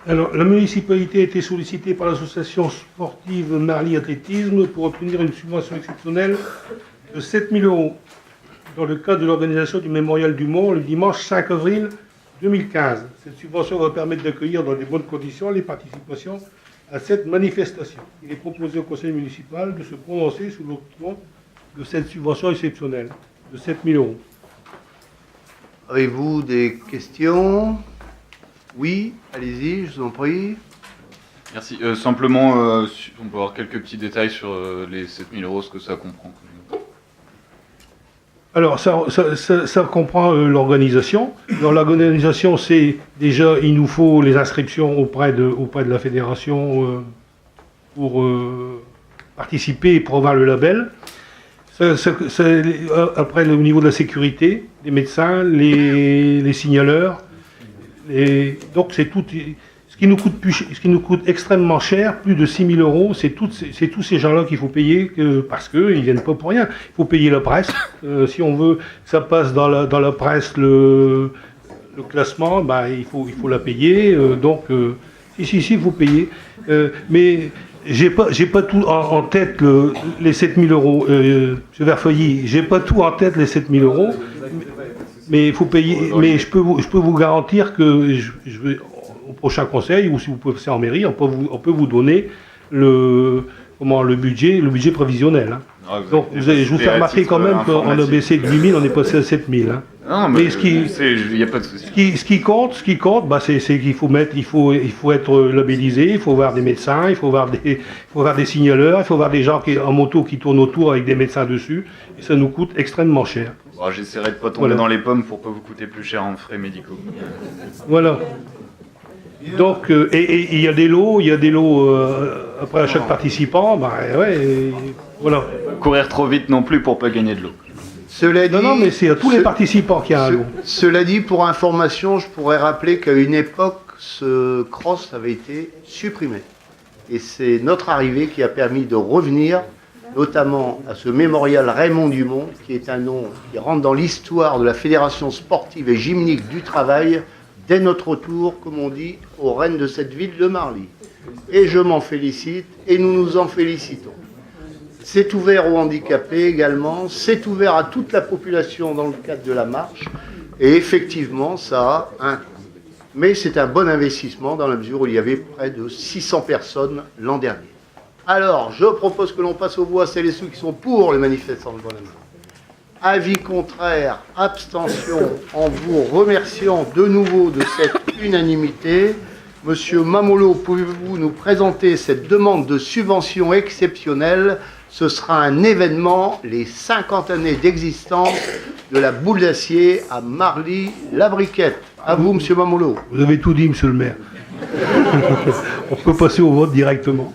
Alors, la municipalité a été sollicitée par l'association sportive Marly Athlétisme pour obtenir une subvention exceptionnelle de 7 000 € dans le cadre de l'organisation du mémorial Dumont le dimanche 5 avril 2015. Cette subvention va permettre d'accueillir dans de bonnes conditions les participations à cette manifestation. Il est proposé au conseil municipal de se prononcer sur l'octroi de cette subvention exceptionnelle de 7 000 €. Avez-vous des questions? Oui, allez-y, je vous en prie. Merci. Simplement, on peut avoir quelques petits détails sur les 7 000 €, ce que ça comprend. Alors, ça comprend l'organisation. Dans l'organisation, c'est déjà, il nous faut les inscriptions auprès de la fédération pour participer et pour avoir le label. Après, au niveau de la sécurité, les médecins, les signaleurs, donc c'est tout. Ce qui nous coûte extrêmement cher, plus de 6 000 €, c'est tous ces gens-là qu'il faut payer parce qu'ils ne viennent pas pour rien. Il faut payer la presse. Si on veut que ça passe dans la presse le classement, bah, il faut la payer. Il faut payer. Mais j'ai pas tout en tête les 7 000 €. M. Verfeuilly, j'ai pas tout en tête les 7 000 €. Mais il faut payer. Mais je peux vous garantir que je vais au prochain conseil, ou si vous pouvez faire en mairie, on peut vous donner le budget prévisionnel. Hein. Donc je vous fais remarquer quand même qu'on a baissé de 8 000, on est passé à 7 000. Hein. Non, mais il n'y a pas de souci. Ce qui compte, bah, c'est qu'il faut être labellisé, il faut voir des médecins, il faut voir des signaleurs, il faut voir des gens en moto qui tournent autour avec des médecins dessus, et ça nous coûte extrêmement cher. Bon, j'essaierai de ne pas tomber dans les pommes pour ne pas vous coûter plus cher en frais médicaux. Voilà. Donc, et il y a des lots, après à chaque participant, bah ouais, voilà. Courir trop vite non plus pour pas gagner de l'eau. Cela dit, non, mais c'est à tous les participants qu'il y a un lot. Cela dit, pour information, je pourrais rappeler qu'à une époque, ce cross avait été supprimé. Et c'est notre arrivée qui a permis de revenir, notamment à ce mémorial Raymond Dumont, qui est un nom qui rentre dans l'histoire de la Fédération sportive et gymnique du travail, dès notre retour, comme on dit, aux rênes de cette ville de Marly. Et je m'en félicite, et nous nous en félicitons. C'est ouvert aux handicapés également, c'est ouvert à toute la population dans le cadre de la marche, et effectivement, ça a un coût. Mais c'est un bon investissement dans la mesure où il y avait près de 600 personnes l'an dernier. Alors, je propose que l'on passe aux voix celles et ceux qui sont pour les manifestants de la main. Avis contraire, abstention, en vous remerciant de nouveau de cette unanimité. Monsieur Mamolo, pouvez-vous nous présenter cette demande de subvention exceptionnelle? Ce sera un événement, les 50 années d'existence de la boule d'acier à Marly-la-Briquette. À vous, monsieur Mamolo. Vous avez tout dit, monsieur le maire. On peut passer au vote directement.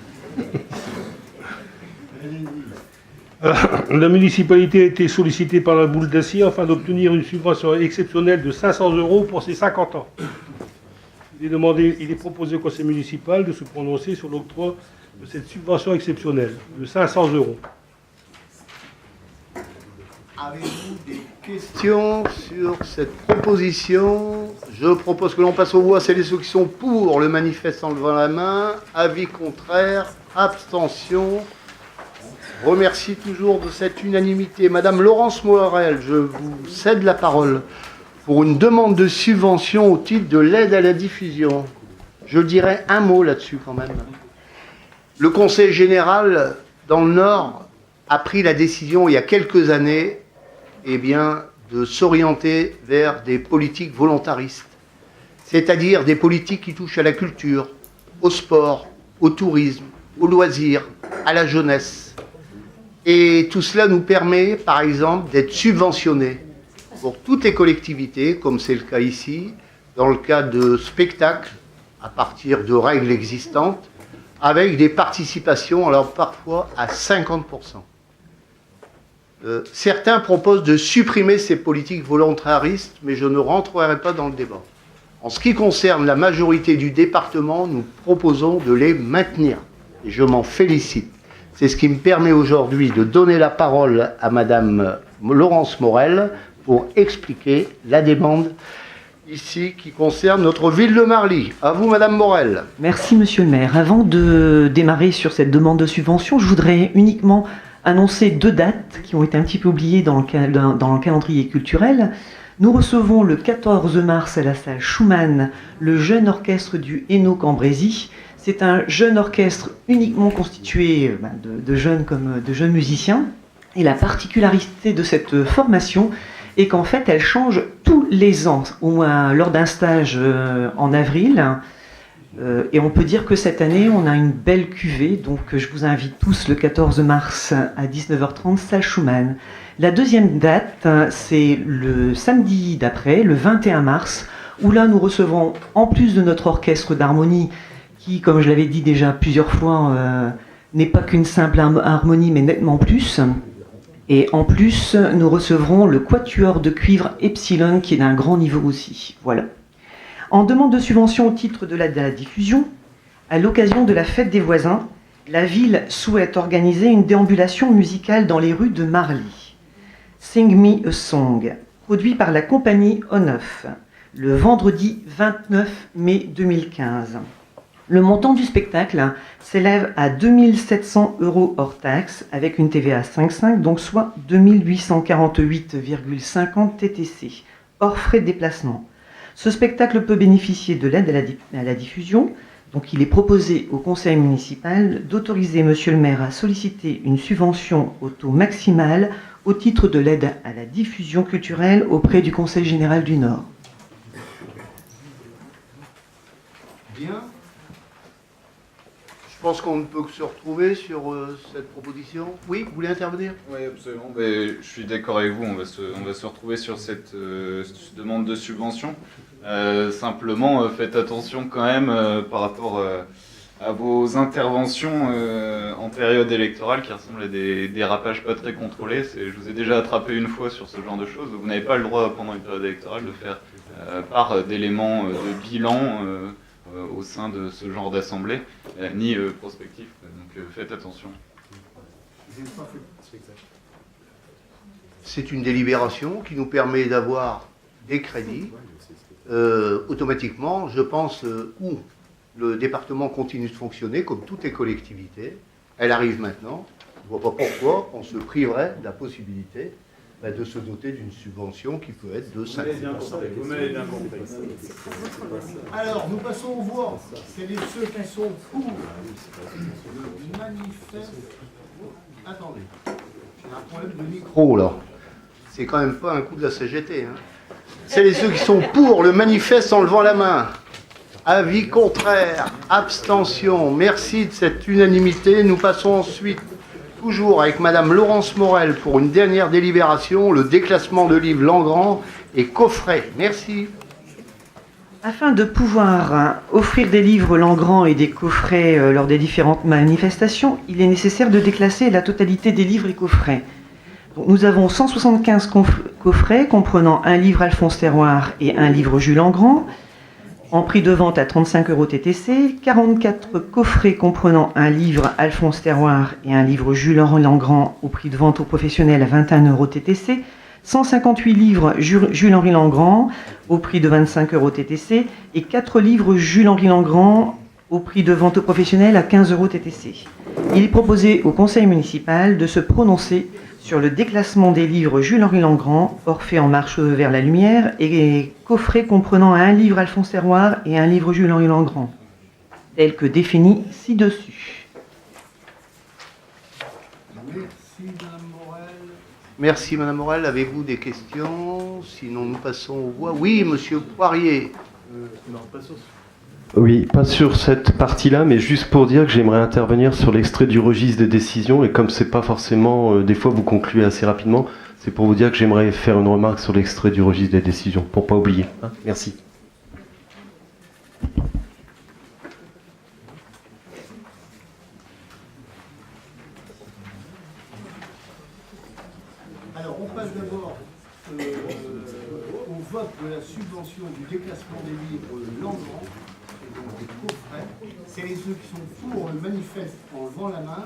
La municipalité a été sollicitée par la boule d'acier afin d'obtenir une subvention exceptionnelle de 500 € pour ses 50 ans. Il est proposé au conseil municipal de se prononcer sur l'octroi de cette subvention exceptionnelle de 500 €. Avez-vous des questions sur cette proposition? Je propose que l'on passe aux voix celles et ceux qui sont pour le manifeste en levant la main. Avis contraire, abstention. Remercie toujours de cette unanimité. Madame Laurence Morel, je vous cède la parole pour une demande de subvention au titre de l'aide à la diffusion. Je dirais un mot là-dessus quand même. Le Conseil général dans le Nord a pris la décision il y a quelques années de s'orienter vers des politiques volontaristes, c'est-à-dire des politiques qui touchent à la culture, au sport, au tourisme, aux loisirs, à la jeunesse. Et tout cela nous permet, par exemple, d'être subventionnés. pour toutes les collectivités, comme c'est le cas ici, dans le cas de spectacles, à partir de règles existantes, avec des participations, alors parfois à 50%. Certains proposent de supprimer ces politiques volontaristes, mais je ne rentrerai pas dans le débat. En ce qui concerne la majorité du département, nous proposons de les maintenir. Et je m'en félicite. C'est ce qui me permet aujourd'hui de donner la parole à Madame Laurence Morel pour expliquer la demande ici qui concerne notre ville de Marly. À vous, Madame Morel. Merci, Monsieur le maire. Avant de démarrer sur cette demande de subvention, je voudrais uniquement annoncer 2 dates qui ont été un petit peu oubliées dans le calendrier culturel. Nous recevons le 14 mars à la salle Schumann le jeune orchestre du Hainaut Cambrésis. C'est un jeune orchestre uniquement constitué de jeunes comme de jeunes musiciens. Et la particularité de cette formation est qu'en fait, elle change tous les ans, au moins lors d'un stage en avril. Et on peut dire que cette année, on a une belle cuvée. Donc, je vous invite tous le 14 mars à 19h30, salle Schumann. La deuxième date, c'est le samedi d'après, le 21 mars, où là, nous recevons, en plus de notre orchestre d'harmonie, qui, comme je l'avais dit déjà plusieurs fois, n'est pas qu'une simple harmonie, mais nettement plus. Et en plus, nous recevrons le quatuor de cuivre Epsilon, qui est d'un grand niveau aussi. Voilà. En demande de subvention au titre de la diffusion, à l'occasion de la fête des voisins, la ville souhaite organiser une déambulation musicale dans les rues de Marly. Sing Me a Song, produit par la compagnie O9, le vendredi 29 mai 2015. Le montant du spectacle s'élève à 2 700 € hors taxe, avec une TVA 5,5, donc soit 2 848,50 TTC, hors frais de déplacement. Ce spectacle peut bénéficier de l'aide à la diffusion. Donc il est proposé au conseil municipal d'autoriser Monsieur le maire à solliciter une subvention au taux maximal au titre de l'aide à la diffusion culturelle auprès du Conseil général du Nord. Bien. Je pense qu'on ne peut que se retrouver sur cette proposition. Oui, vous voulez intervenir? Oui, absolument. Je suis d'accord avec vous. On va se retrouver sur cette demande de subvention. Simplement, faites attention quand même par rapport à vos interventions en période électorale qui ressemblent à des dérapages pas très contrôlés. Je vous ai déjà attrapé une fois sur ce genre de choses. Vous n'avez pas le droit pendant une période électorale de faire part d'éléments de bilan au sein de ce genre d'assemblée, ni prospectif. Donc faites attention. C'est une délibération qui nous permet d'avoir des crédits. Automatiquement, je pense, où le département continue de fonctionner comme toutes les collectivités. Elle arrive maintenant. Je ne vois pas pourquoi on se priverait de la possibilité de se doter d'une subvention qui peut être de 5%. Vous m'avez bien compris. Alors, nous passons aux voix. Quels sont ceux qui sont pour le manifeste? Attendez, j'ai un problème de micro là. C'est quand même pas un coup de la CGT. Celles et ceux qui sont pour le manifeste en levant la main. Avis contraire, abstention. Merci de cette unanimité. Nous passons ensuite, toujours avec Madame Laurence Morel, pour une dernière délibération, le déclassement de livres Langrand et coffret. Merci. Afin de pouvoir offrir des livres Langrand et des coffrets lors des différentes manifestations, il est nécessaire de déclasser la totalité des livres et coffrets. Donc, nous avons 175 coffrets comprenant un livre Alphonse Terroir et un livre Jules Langrand, en prix de vente à 35 € TTC, 44 coffrets comprenant un livre Alphonse Terroir et un livre Jules Langrand au prix de vente aux professionnels à 21 € TTC, 158 livres Jules-Henri Langrand au prix de 25 € TTC et 4 livres Jules-Henri Langrand au prix de vente aux professionnels à 15 € TTC. Il est proposé au conseil municipal de se prononcer sur le déclassement des livres Jules-Henri Langrand, Orphée en marche vers la lumière, et coffrets comprenant un livre Alphonse Terroir et un livre Jules-Henri Langrand, tel que défini ci-dessus. Merci Madame Morel. Merci Madame Morel. Avez-vous des questions? Sinon nous passons aux voix. Oui, Monsieur Poirier. Non, pas sur Oui, pas sur cette partie-là, mais juste pour dire que j'aimerais intervenir sur l'extrait du registre des décisions, et comme c'est pas forcément, des fois vous concluez assez rapidement, C'est pour vous dire que j'aimerais faire une remarque sur l'extrait du registre des décisions, pour pas oublier. Hein, merci. Alors, on passe d'abord au vote de la subvention du déplacement des livres Langrand, et donc des coffrets. C'est ceux qui sont pour le manifeste en levant la main.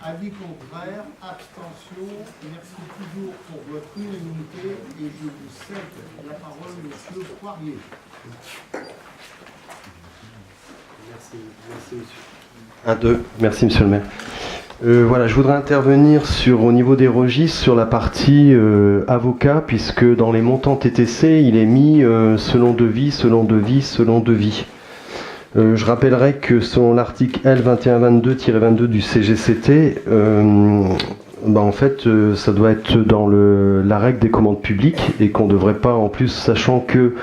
Avis contraire, abstention. Merci toujours pour votre unanimité et je vous cède la parole, monsieur Poirier. Merci monsieur. Merci monsieur le maire. Voilà, je voudrais intervenir au niveau des registres sur la partie avocat, puisque dans les montants TTC, il est mis selon devis, selon devis, selon devis. Je rappellerai que selon l'article L2122-22 du CGCT, en fait, ça doit être dans la règle des commandes publiques et qu'on ne devrait pas, en plus, sachant que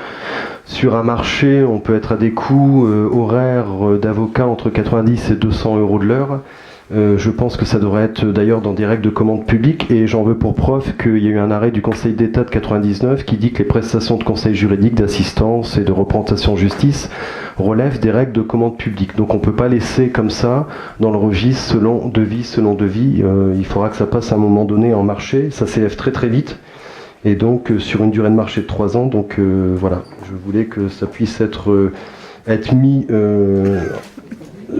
sur un marché, on peut être à des coûts horaires d'avocat entre 90 et 200 euros de l'heure. Je pense que ça devrait être d'ailleurs dans des règles de commande publique et j'en veux pour preuve qu'il y a eu un arrêt du Conseil d'État de 99 qui dit que les prestations de conseil juridique, d'assistance et de représentation en justice relèvent des règles de commande publique. Donc on ne peut pas laisser comme ça dans le registre selon devis. Il faudra que ça passe à un moment donné en marché. Ça s'élève très très vite et donc sur une durée de marché de 3 ans. Donc voilà, je voulais que ça puisse être mis...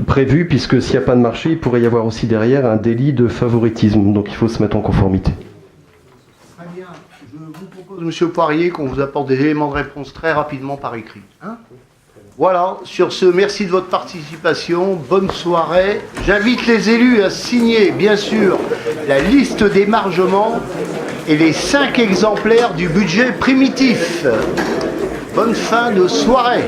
prévu, puisque s'il n'y a pas de marché, il pourrait y avoir aussi derrière un délit de favoritisme. Donc il faut se mettre en conformité. Très bien. Je vous propose, monsieur Poirier, qu'on vous apporte des éléments de réponse très rapidement par écrit. Hein ? Voilà. Sur ce, merci de votre participation. Bonne soirée. J'invite les élus à signer, bien sûr, la liste d'émargement et les 5 exemplaires du budget primitif. Bonne fin de soirée.